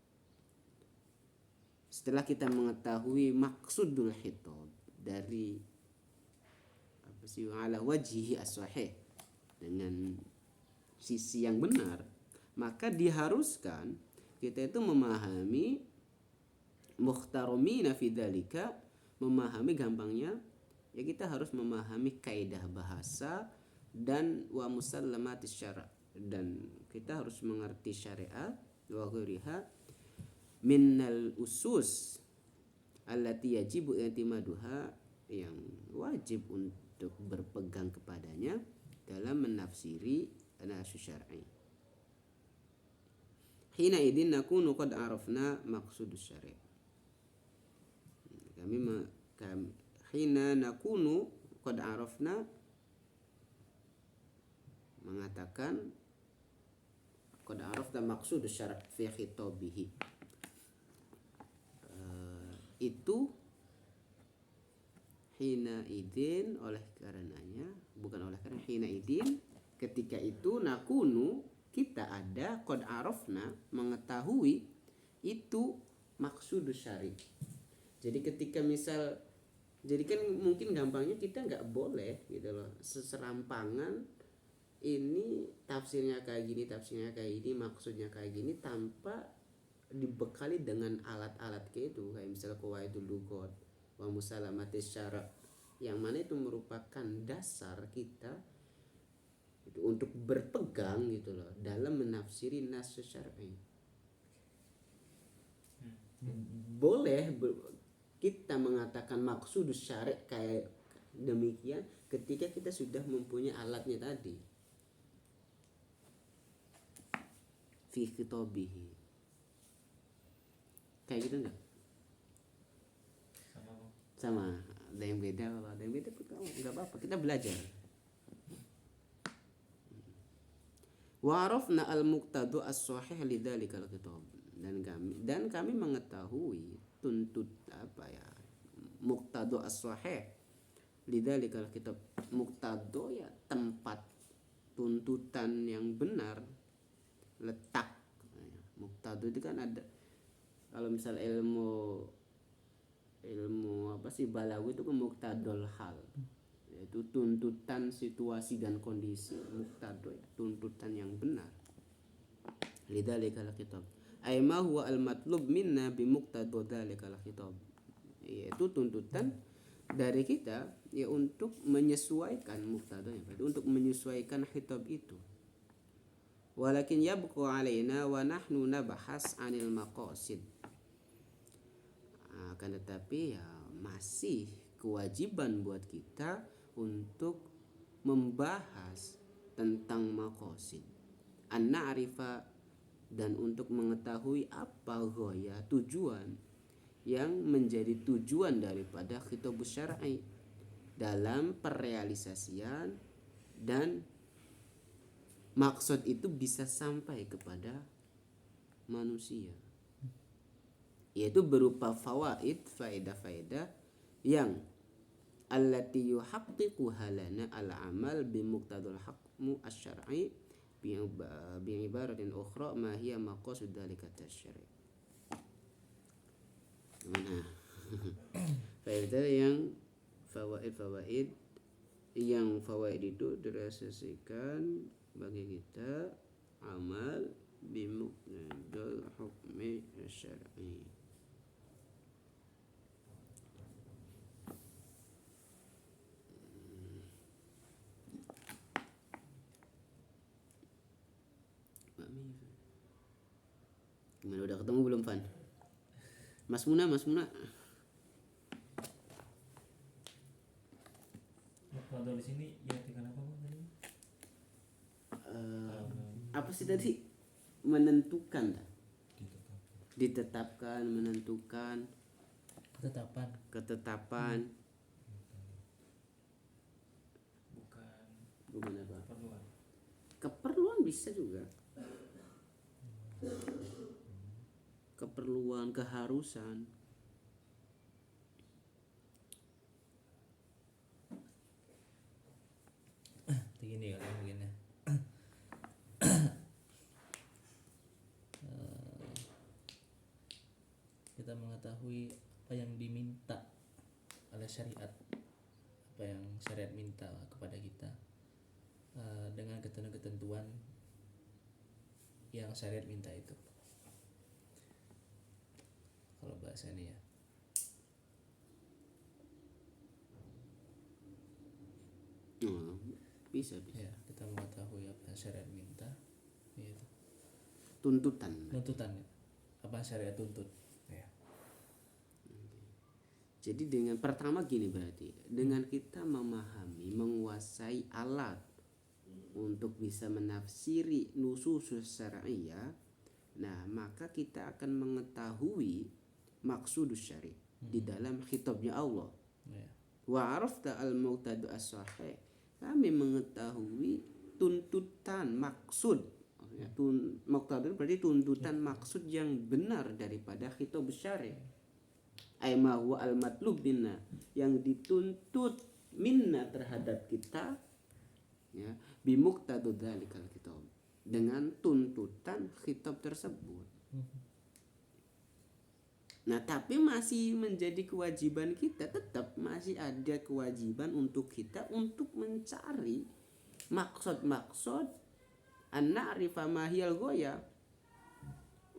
Setelah kita mengetahui maksudul khitab dari apa sih ala wajhi as-sahih, dengan sisi yang benar, maka diharuskan kita itu memahami muhtaramina fi dzalika, memahami gampangnya ya kita harus memahami kaidah bahasa dan wa musallamatis syara', dan kita harus mengerti syariat wa ghairiha minnal usus allati yajibu i'timaduha, yang wajib untuk berpegang kepadanya dalam menafsiri an-nasus syar'i. Hina idin nakunu qad arafna maqsudus syari'. Kami hina nakunu qad arafna mengatakan qad arafna maqsudus syari' fi khitabihi. Itu hina idin, oleh karenanya, bukan oleh karena, hina idin ketika itu nakunu kita ada qad arafna mengetahui itu maksudus syari'. Jadi ketika misal, jadi kan mungkin gampangnya kita nggak boleh gitu loh seserampangan ini tafsirnya kayak gini, maksudnya kayak gini, tanpa dibekali dengan alat-alat kayak itu, kayak misalnya qawaidul lughat wa musalamatis syara', yang mana itu merupakan dasar kita itu untuk berpegang gitu loh dalam menafsiri nas syar'i. Boleh kita mengatakan maksudus syari' kayak demikian ketika kita sudah mempunyai alatnya tadi fi khitabihi. Kayak gitu enggak? Sama. Ada yang beda, kalau ada yang beda enggak apa-apa, kita belajar. Wa arafna al-muqtadu as-sahih lidzalikal khitab, dan kami mengetahui muqtadu as-sahih lidzalikal khitab. Muqtadu ya tempat tuntutan yang benar, letak. Muqtadu itu kan ada, kalau misal ilmu apa sih balaghah itu kan muqtadul hal, yaitu tuntutan situasi dan kondisi. Muqtadu ya tuntutan yang benar. Lidzalikal khitab ay ma huwa al matlub minna bi muqtadu dzalikal khitab, yaitu tuntutan dari kita ya untuk menyesuaikan muqtadanya, berarti untuk menyesuaikan khitab itu. Walakin yabqa alaina wa nahnu nabahas 'anil maqasid, akan tetapi ya masih kewajiban buat kita untuk membahas tentang maqasid, an-na'rifa, dan untuk mengetahui apa ghaya, tujuan yang menjadi tujuan daripada khitabus syar'i dalam perrealisasian, dan maksud itu bisa sampai kepada manusia, yaitu berupa fawaid, faedah-faedah yang allati yuhaqqiquha lana al-amal bimuqtadal hukmu asy-syar'i bi'ibaratin ukhra ma hiya maqasid dzalika tasyri'. Nah, faedah yang fawaid yang fawaid itu direalisasikan bagi kita amal bimuqtadal hukmi asy-syar'i. Gimana, udah ketemu belum, Van? Mas Muna. Kalau di sini diartikan apa Bang tadi? Apa sih tadi? Menentukan, ditetapkan, menentukan, ketetapan. Bukan apa? Keperluan bisa juga. Keperluan, keharusan. Begini kali mungkin ya. Kita mengetahui apa yang diminta oleh syariat, apa yang syariat minta kepada kita, dengan ketentuan yang syariat minta itu. Kalau bahasa ini ya. Bisa. Ya, kita mengetahui apa yang syariat minta, yaitu Tuntutan. ya. Apa yang syariat tuntut. Ya. Jadi dengan pertama gini, berarti dengan kita memahami, menguasai alat untuk bisa menafsiri nusus syar'iyyah, nah maka kita akan mengetahui maksud syari' di dalam khitabnya Allah. Ya. Wa arafta al-muqtadu as-sahih, kami mengetahui tuntutan maksud. Muqtadu berarti tuntutan maksud yang benar daripada khitab syari'. Ay ma huwa al-matlub minna, yang dituntut minna terhadap kita, ya, bimuqtadu dzalikal khitab, dengan tuntutan khitab tersebut. Nah, tapi masih menjadi kewajiban kita, tetap masih ada kewajiban untuk kita untuk mencari maksud-maksud an-na'rifa ma hiyal ghaya,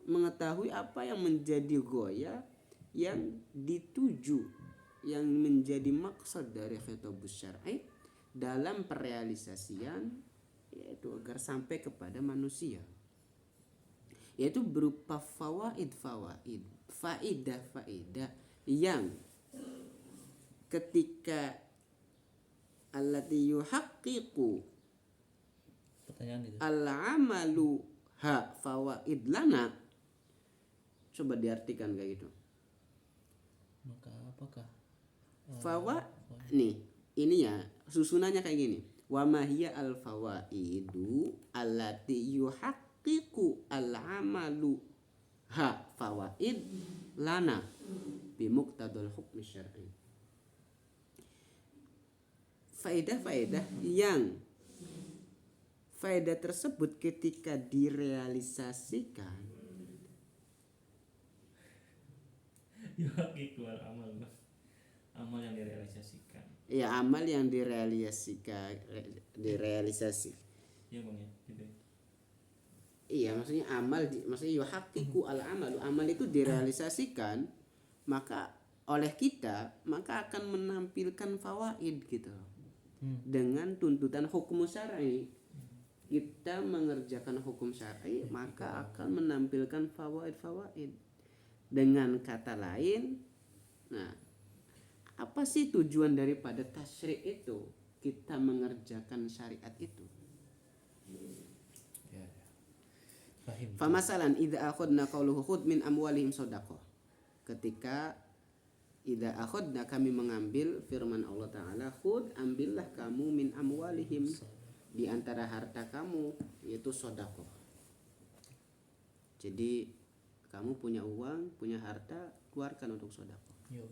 mengetahui apa yang menjadi ghaya, yang dituju, yang menjadi maksud dari khitabus syar'i dalam perrealisasian, yaitu agar sampai kepada manusia, yaitu berupa faedah yang ketika allati yuhaqqiqu Pertanyaan itu. al-amalu ha fawaid lana, coba diartikan kayak gitu. Maka apakah Nih, ini ya susunannya kayak gini. Wa ma hiya al fawaidu allati yuhaqqiqu al amalu ha fawaid lana bi muqtadal hukmi syar'i. Faedah-faedah yang faedah tersebut ketika direalisasikan, Yuhaqiqu al-amal, amal yang direalisasikan. ya amal yang direalisasi. Iya Bang ya, gitu. Iya, maksudnya maksudnya yuhaqqiqu al-amal, amal itu direalisasikan, maka oleh kita maka akan menampilkan fawaid gitu. Dengan tuntutan hukum syar'i. Kita mengerjakan hukum syar'i maka akan menampilkan fawaid-fawaid. Dengan kata lain, nah, apa sih tujuan daripada tasyri' itu? kita mengerjakan syariat itu. Ya. Fahim. Famasalan idza akhadna qauluhu khudh min amwalihim shadaqah. Ketika idza akhadna kami mengambil firman Allah taala, khudh ambillah kamu min amwalihim di antara harta kamu yaitu sedekah. Jadi kamu punya uang, punya harta, keluarkan untuk sedekah. Yo.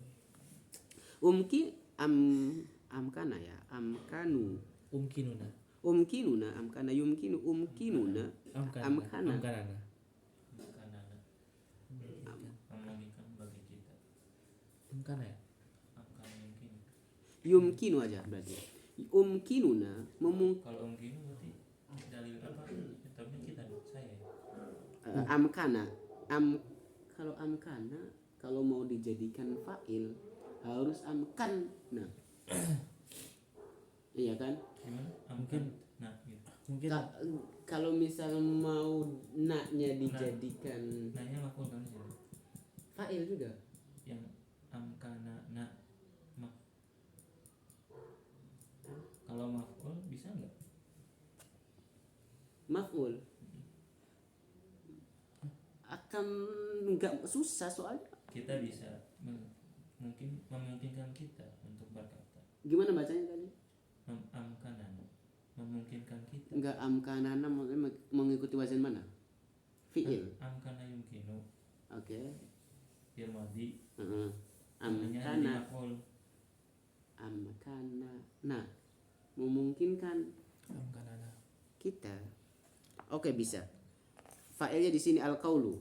Amkana ya, amkanu. Umkinuna. Amkana yumkinu umkinuna. Amkana. Amkanana. Memungkinkan bagi kita. Amkana ya. Akan mungkin. Yumkinu aja berarti. Umkinuna Kalau mungkin berarti dalil apa? Kitabnya kita saya. amkana. Kalau amkana kalau mau dijadikan fa'il harus amkan. Nah. Iya kan? Gimana? Mungkin. Nah, gitu. Mungkin Kalau misal mau naknya dijadikan Nanya maf'ul kan sih. fa'il juga. Yang amkana kalau maf'ul bisa enggak? Maf'ul akan nggak susah soalnya. Kita bisa mungkin memungkinkan kita untuk berkata. Gimana bacanya tadi? Amkanan memungkinkan kita. Enggak amkanana mengikuti wazan mana? Fi'il. Amkana yumkinu Oke. fil madhi. Heeh. Namanya jadi Amkana. maf'ul. Amkana. Nah, memungkinkan amkanana. kita. Oke, bisa. Fa'ilnya di sini al-qaulu.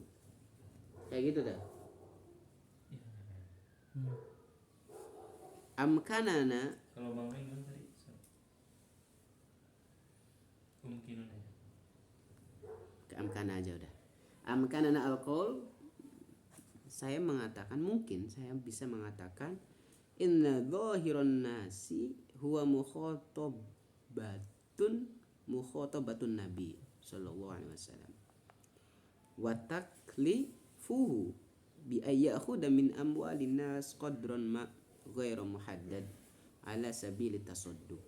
Kayak gitu dah. Amkanana Kalau Bang Ring kan tadi mungkin aja. ke amkana aja udah. Amkanana al-qaul, saya mengatakan mungkin saya bisa mengatakan inna dhahiran nasi huwa mukhatabatun nabi sallallahu alaihi wasallam wa taklifuhu bi ayyakhudha min amwalin nas qadran ma ghairu muhaddad ala sabili tasadduq.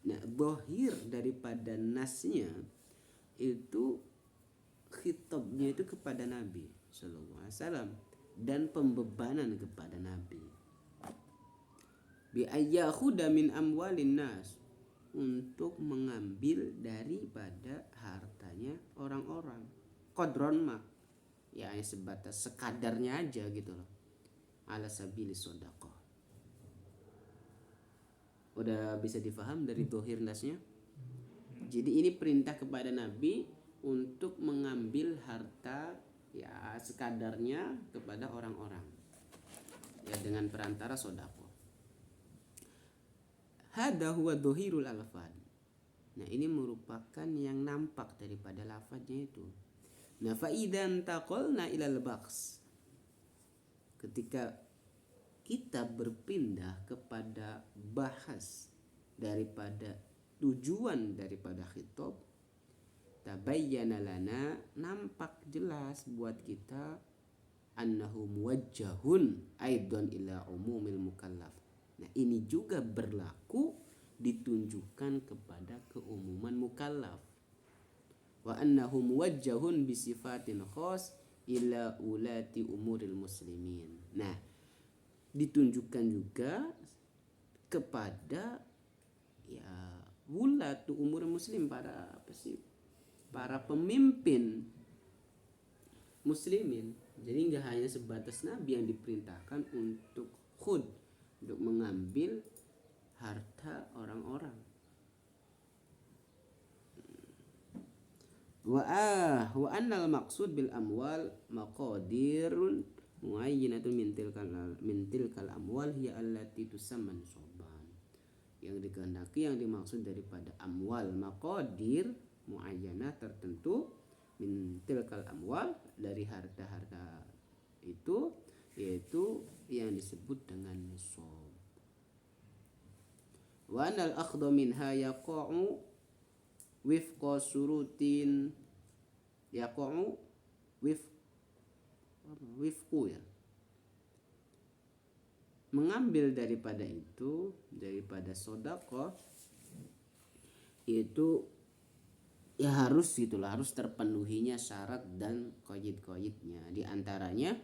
Nah, dhahir daripada nasnya itu khitabnya itu kepada Nabi sallallahu alaihi wasallam dan pembebanan kepada Nabi. Bi ayyakhudha min amwalin nas, untuk mengambil daripada hartanya orang-orang. Qadron ma, ya sebatas sekadarnya aja gitu loh. Ala sabili shadaqah. Udah bisa difaham dari dohir nasnya? Jadi ini perintah kepada Nabi untuk mengambil harta ya sekadarnya kepada orang-orang. Ya dengan perantara shadaqah. Hada huwa dohirul alfad. Nah ini merupakan yang nampak daripada lafadznya itu. Nah fa'idan taqolna ilal baqs, ketika kita berpindah kepada bahas daripada tujuan daripada khitab, tabayyana lana, nampak jelas buat kita annahu muwajjahun aidan ila umumil mukallaf. Nah ini juga berlaku ditunjukkan kepada keumuman mukallaf. Wa annahu muwajjahun bisifatin khas ila ulati umuril muslimin. Nah ditunjukkan juga kepada ya ulatu umur muslim, para pemimpin muslimin. Jadi nggak hanya sebatas Nabi yang diperintahkan untuk khud, untuk mengambil harta orang-orang. Wa annal maqsud bil amwal maqadirun muayyinatun min tilkal amwal hiya allati tusamma nisaban. Yang dikehendaki, yang dimaksud daripada amwal maqadir muayyanah tertentu, min tilkal amwal dari harta-harta itu, yaitu yang disebut dengan nisab. Wa anal akhdha minha yaqa'u wifqa surutin, yaqa'u wifqu ya mengambil daripada itu, daripada sedekah itu ya harus gitulah, harus terpenuhinya syarat dan qaid-qaidnya. Di antaranya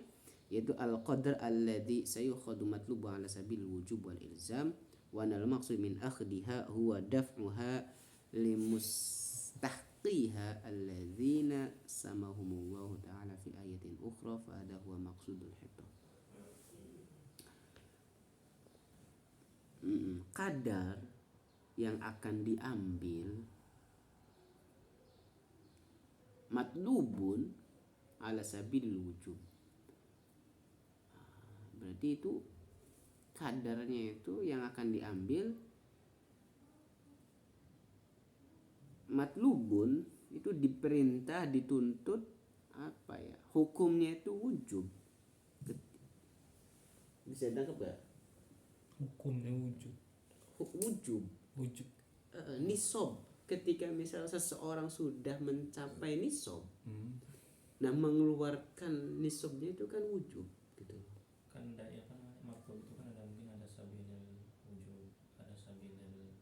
yaitu al-qadar alladhi sayukhadu matlubu ala sabil wujub wal ilzam wa anal maqsud min akhdiha huwa daf'uha limustahqiha alladzina samahumullahu ta'ala fi ayatin ukhra fa hadha huwa maqsudul hitam. Kadar yang akan diambil matlubun ala sabil wujub, berarti itu kadarnya itu yang akan diambil matlubun itu diperintah, dituntut apa ya, hukumnya itu wujub. Bisa tangkap gak? Hukumnya wujud. Wujub nisob, ketika misal seseorang sudah mencapai nisob, nah mengeluarkan nisobnya itu kan wujub gitu. Kan ada ya kan maklum itu kan ada mungkin ada sabilil wujud, ada sabilil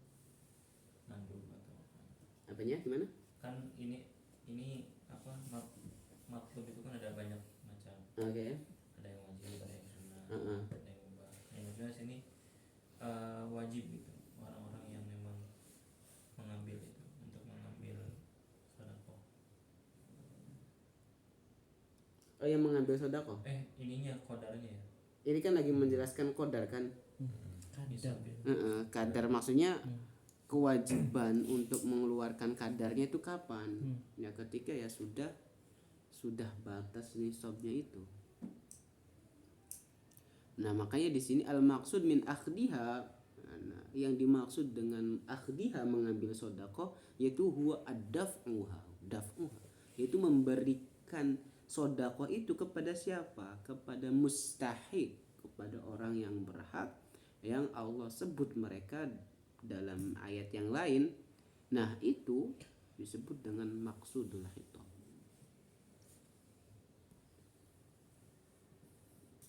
nandub atau apa. Apanya gimana? Kan ini apa maklum itu kan ada banyak macam. Oke. Ada yang wajib, ada yang sunnah, Heeh. ada yang mubah. Yang maksudnya sini wajib gitu, orang-orang yang memang mengambil itu untuk mengambil sedekah. Oh, yang mengambil sedekah. Ininya qadarnya ya. Ini kan lagi menjelaskan qadar kan. Kadar. Kadar maksudnya kewajiban untuk mengeluarkan kadarnya itu kapan? Ya ketika ya sudah batas nisabnya itu. Nah, makanya di sini al maksud min akhdiha, nah, yang dimaksud dengan akhdiha mengambil sedekah yaitu huwa ad-daf'uha, yaitu memberikan sedekah itu kepada siapa? Kepada mustahik, kepada orang yang berhak yang Allah sebut mereka dalam ayat yang lain. Nah, itu disebut dengan maksudul khitab.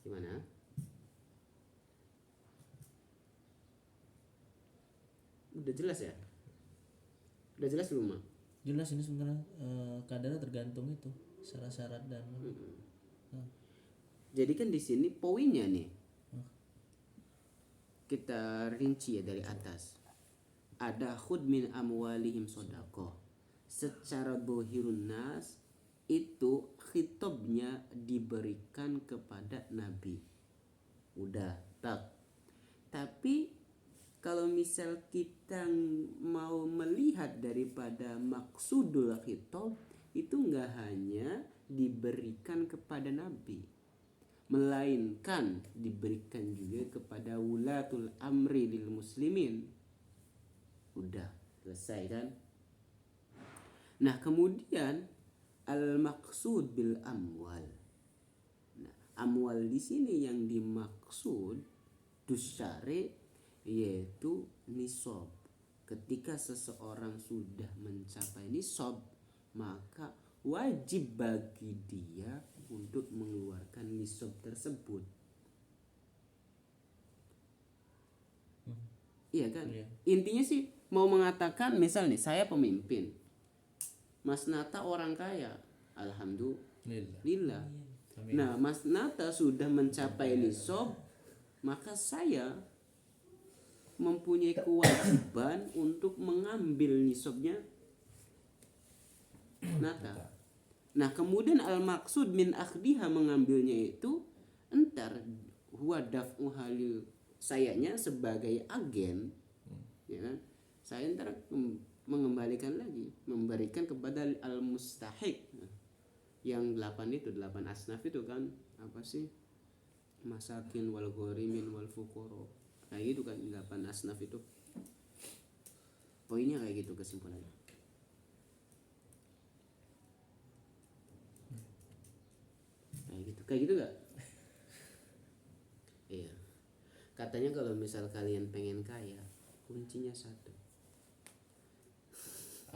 Gimana? Udah jelas ya? Udah jelas belum, Mak? Jelas ini sebenarnya kadarnya tergantung itu syarat-syarat dan Jadi kan di sini poinnya nih. Kita rinci ya dari atas. Ada khud min amwalihim shadaqah. Secara dohirun nas itu khitabnya diberikan kepada Nabi. Udah, tak. Tapi kalau misal kita mau melihat daripada maksudul khitab itu enggak hanya diberikan kepada Nabi, melainkan diberikan juga kepada wulatul amri lil muslimin. Udah selesai kan? Nah, kemudian al maksud bil amwal. Nah, amwal di sini yang dimaksud dusyari yaitu nisab. Ketika seseorang sudah mencapai nisab, maka wajib bagi dia untuk mengeluarkan nisab tersebut. Iya kan? Iya. Intinya sih mau mengatakan misal nih saya pemimpin, Mas Nata orang kaya, alhamdulillah. Nah, Mas Nata sudah mencapai nisab, maka saya mempunyai kewajiban untuk mengambil nisabnya Nata. Nah, kemudian al maksud min akhdiha mengambilnya itu entar huwa daf'u halil, sayanya sebagai agen, ya kan? Saya entar mengembalikan lagi, memberikan kepada al mustahik. Yang 8 asnaf itu kan apa sih? Masakin wal ghorimin wal fuqara. Kayak gitu kan 8 asnaf itu. Poinnya kayak gitu kesimpulannya. Kayak gitu gak? Iya. Katanya kalau misal kalian pengen kaya, kuncinya satu.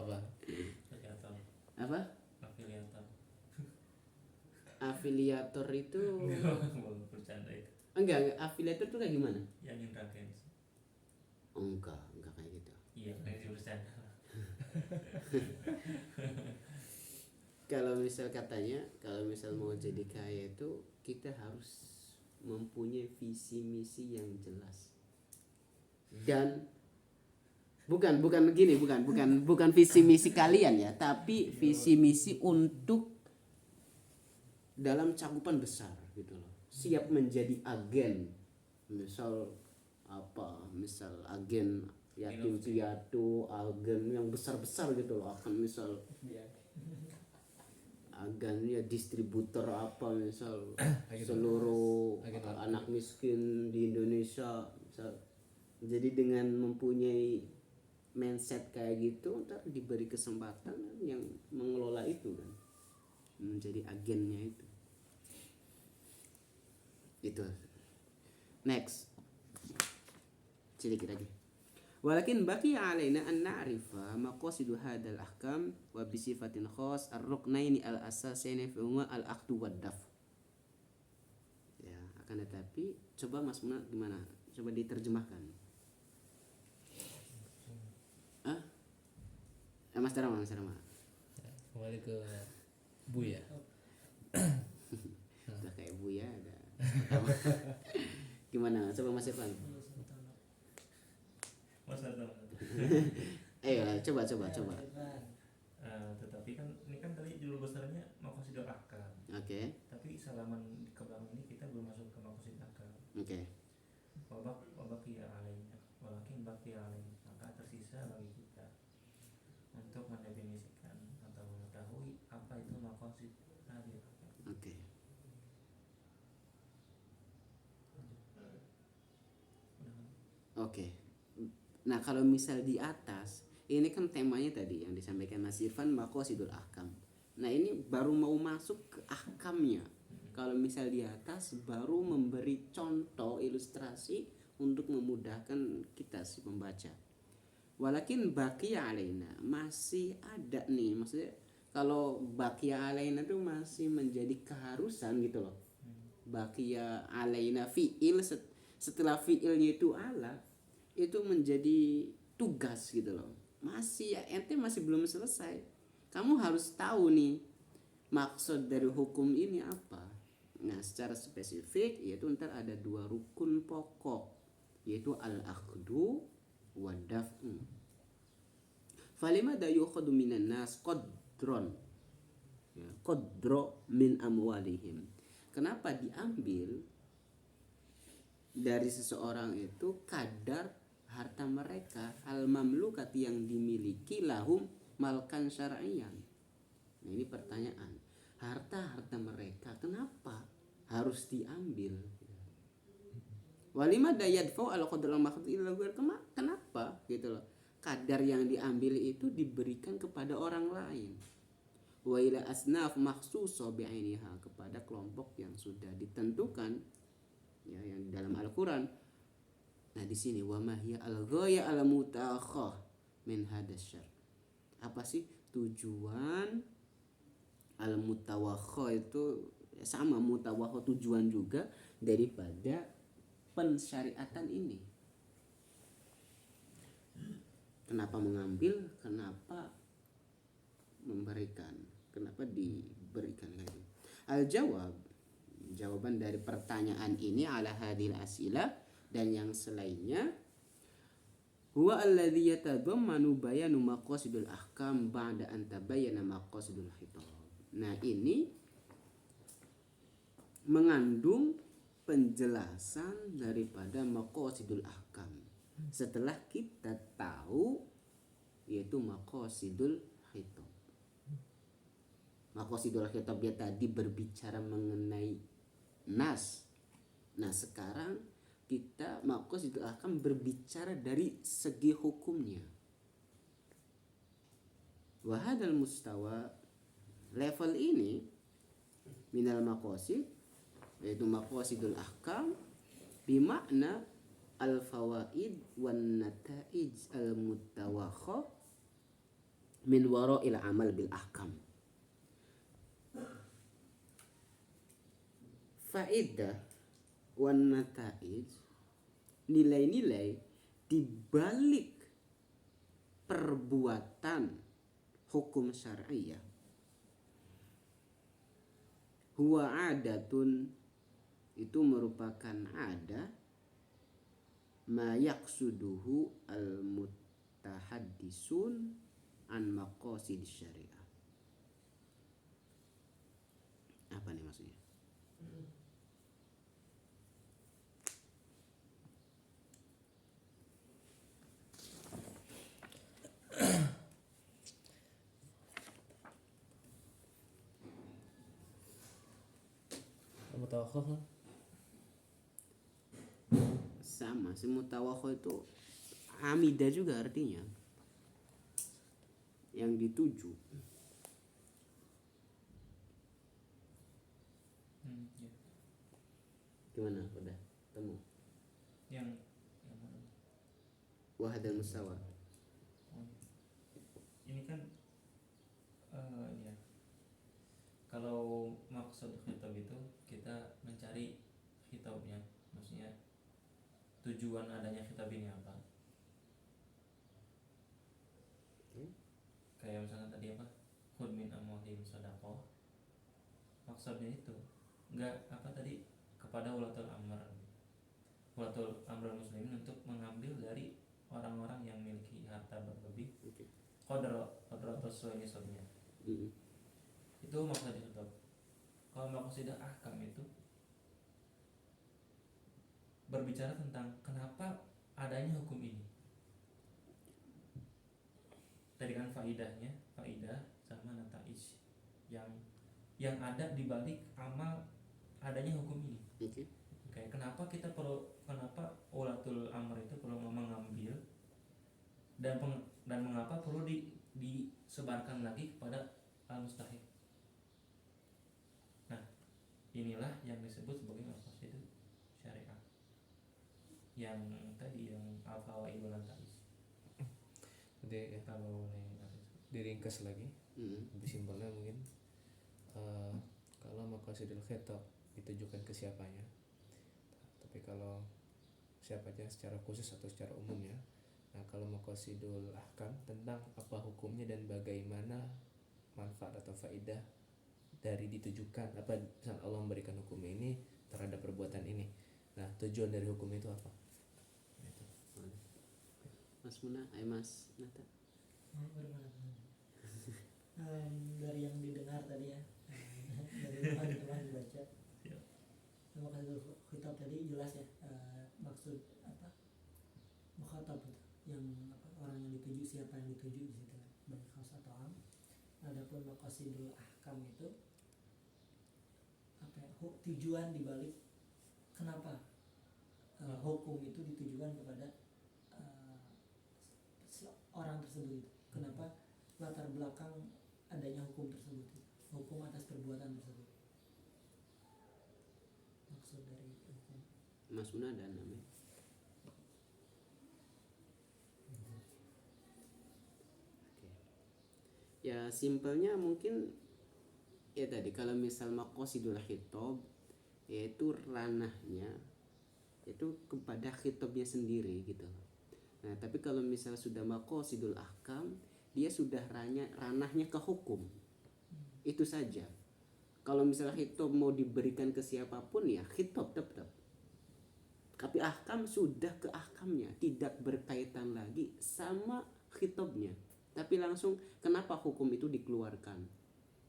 apa? Afiliator. Apa? Afiliator. Afiliator itu Mau bercanda itu. Enggak, afiliator tuh kayak gimana? Yang influence. Oh, enggak kayak gitu. Iya, kayak jurusan. Kalau misal katanya, kalau misal mau jadi kaya itu kita harus mempunyai visi misi yang jelas. Dan bukan visi misi kalian ya, tapi visi misi untuk dalam cakupan besar gitu loh. Siap menjadi agen. Misal agen yatim piatu, agen yang besar-besar gitu loh, akan misal agen ya distributor apa misal seluruh anak miskin di Indonesia misal. Jadi dengan mempunyai mindset kayak gitu ntar diberi kesempatan yang mengelola itu kan, menjadi agennya itu. Next sedikit lagi. Walakin baqi alaina an na'rifa maqasidu hadzal ahkam wa bi sifatin khas ar-ruknaini al-asasaini fi huma al-aqdu wad-daf. Ya, akan tetapi coba Mas Muna gimana? Coba diterjemahkan. Mas Darma. Kembali ke Buya. Udah kayak Buya ada. Gimana? Coba Mas Irfan. Mas Arto. Ayo coba. Tetapi kan ini kan tadi judul besarnya maqasidul ahkam. Oke. Tapi salaman ke belakang ini kita belum masuk ke maqasid ahkam. Oke. Wabaki alaina. Walakin baki alaina. Maka tersisa bagi kita untuk mendefinisikan atau mengetahui apa itu maqasid ahkam. Oke. Oke. Nah, kalau misal di atas, ini kan temanya tadi yang disampaikan Mas Irfan maqasidul ahkam. Nah, ini baru mau masuk ke ahkamnya. Kalau misal di atas baru memberi contoh ilustrasi untuk memudahkan kita si pembaca. Walakin baqiya alaina, masih ada nih, maksudnya kalau baqiya alaina itu masih menjadi keharusan gitu loh. Baqiya alaina fi'il, setelah fi'ilnya itu ala, itu menjadi tugas gitu loh. Masih ya, ente masih belum selesai. Kamu harus tahu nih maksud dari hukum ini apa. Nah, secara spesifik yaitu ntar ada 2 rukun pokok, yaitu al-akhdu wa daf'u. Falima da yukhadu minan nas qadron, ya, qadro min amwalihim. Kenapa diambil dari seseorang itu kadar harta mereka al-mamlukati yang dimiliki lahum malkan syar'iyan. Nah, ini pertanyaan. Harta mereka kenapa harus diambil? Walima dayadfu al-qadr al-makhdud ila ghair, kenapa gitu loh. Kadar yang diambil itu diberikan kepada orang lain. Wa ila asnaf makhsusa bi'ainiha, kepada kelompok yang sudah ditentukan ya, yang dalam Al-Qur'an. Nah, di sini wa ma hiya al-ghaya al-mutakhah min hadasyar. Apa sih tujuan al-mutawakhah? Itu sama, mutawakhah tujuan juga daripada pensyariatan ini. Kenapa mengambil? Kenapa memberikan? Kenapa diberikan lagi? Al-jawab, jawaban dari pertanyaan ini ala hadil asilah dan yang selainnya, huwa alladhi yatadammanu bayanu maqasidul ahkam ba'da an tabayyana maqasidul khitab. Nah, ini mengandung penjelasan daripada maqasidul ahkam setelah kita tahu yaitu maqasidul khitab. Maqasidul khitab dia tadi berbicara mengenai nas. Nah, sekarang kita maqasidul ahkam berbicara dari segi hukumnya. Wa hadzal mustawa, level ini minal maqasid, yaitu maqasidul ahkam bimakna al-fawaid wan nataij al-mutawakha min wara'il amal bil ahkam. Faidah wan nataij, nilai-nilai di balik perbuatan hukum syar'iyah, huwa adatun, itu merupakan ada, ma yaqsuduhu al mutahaddisun an maqasid syariah. Apa nih maksudnya? Mutawakhoh Sama, si mutawakho itu amida juga artinya, yang dituju. Ya. Gimana? Udah temu yang mana? wahdan musawa. Oh, ini kan ini ya. Kalau maksud khitab itu kita mencari khitabnya, maksudnya tujuan adanya khitab ini apa? Kayak misalkan tadi apa? Khudh min amwalihim shadaqah. Maksudnya itu enggak apa tadi, kepada ulatul amr muslimin untuk mengambil dari orang-orang yang memiliki harta berlebih. Qadratus sesuai nisabnya. Itu maksud khitab. Kalau maqasidah ahkam itu berbicara tentang kenapa adanya hukum ini. Tadi kan faidah sama nataij yang ada di balik amal adanya hukum ini. Kayak kenapa ulatul amr itu perlu mengambil dan mengapa perlu disebarkan lagi kepada al-mustahiq. Nah, inilah yang disebut sebagai maqasid syariah. Yang tadi yang al-fawaid wal nataij. Jadi Kalau diringkas lagi, lebih simpelnya mungkin kalau maqasidul khitab ditujukan ke siapanya, tapi kalau siapanya secara khusus atau secara umum ya. Nah, kalau maqasidul ahkam tentang apa hukumnya dan bagaimana manfaat atau faidah dari ditujukan apa Allah memberikan hukum ini terhadap perbuatan ini. Nah, tujuan dari hukum itu apa? Itu. Mas Muna, Mas Nata. Dari yang didengar tadi ya, dari teman-teman dibaca, maqasidul khitab tadi jelas ya, maksud apa mukhatab itu, yang orang yang dituju, siapa yang dituju di situ, baik khas atau am. Adapun maqasidul ahkam itu apa ya, tujuan dibalik kenapa hukum itu ditujukan kepada orang tersebut, kenapa latar belakang adanya hukum tersebut, hukum atas perbuatan tersebut, maksud dari hukum. Mas Muna ada namanya. Ya simpelnya mungkin ya tadi, kalau misal maqasidul khitab yaitu ranahnya itu kepada khitabnya sendiri gitu. Nah, tapi kalau misal sudah maqasidul ahkam, dia sudah ranahnya ke hukum. Itu saja. Kalau misalnya khitab mau diberikan ke siapapun ya khitab tetap. Tapi ahkam sudah ke ahkamnya, tidak berkaitan lagi sama khitabnya. Tapi langsung kenapa hukum itu dikeluarkan?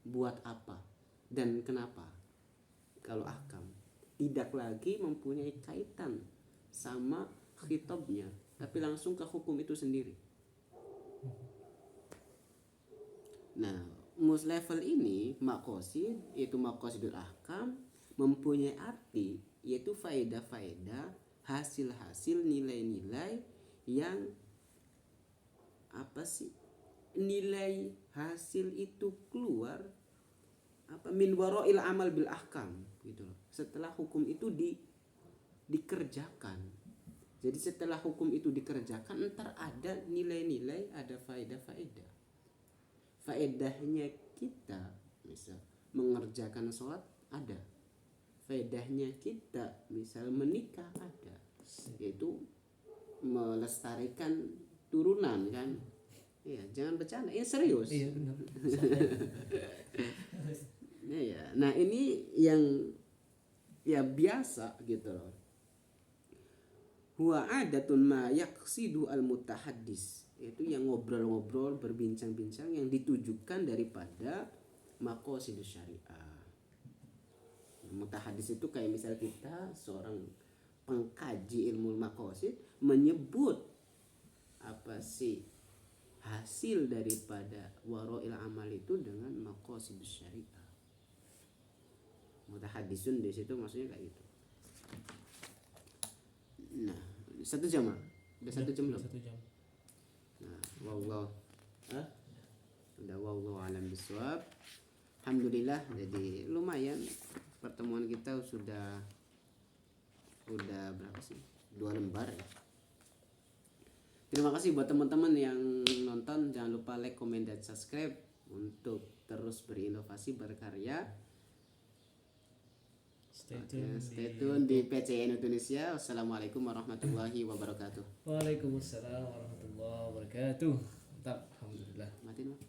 Buat apa? Dan kenapa? Kalau ahkam tidak lagi mempunyai kaitan sama khitabnya, tapi langsung ke hukum itu sendiri. Nah, level ini maqasid, yaitu maqasidul ahkam, mempunyai arti yaitu faedah-faedah, hasil-hasil, nilai-nilai yang apa sih? Nilai hasil itu keluar apa min warail amal bil ahkam gitu loh. Setelah hukum itu dikerjakan. Jadi setelah hukum itu dikerjakan, entar ada nilai-nilai, ada faedah-faedah. Faedahnya kita misal mengerjakan sholat ada, faedahnya kita misal menikah ada, yaitu melestarikan turunan kan. Ya, jangan bercanda, ini serius. Iya benar. Ya, nah ini yang ya biasa gitu loh. Huwa adatun ma yaqsidu al mutahaddis, itu yang ngobrol-ngobrol, berbincang-bincang yang ditujukan daripada maqasidus syariah. Mutahaddis itu kayak misal kita seorang pengkaji ilmu maqasid menyebut apa sih hasil daripada waro'il amal itu dengan maqasidus syariah. Mutahaddisun di situ maksudnya kayak gitu. Nah, 1 jam ah? Udah 1 jam belum? 1 jam. Nah, udah wallahu alam bisawab. Alhamdulillah, jadi lumayan pertemuan kita udah berapa sih? 2 lembar ya. Terima kasih buat teman-teman yang nonton. Jangan lupa like, comment, dan subscribe untuk terus berinovasi, berkarya. Stay tune di PCN Indonesia. Wassalamualaikum warahmatullahi wabarakatuh. Waalaikumsalam warahmatullahi wabarakatuh. Mantap, alhamdulillah. Matiin, Mak.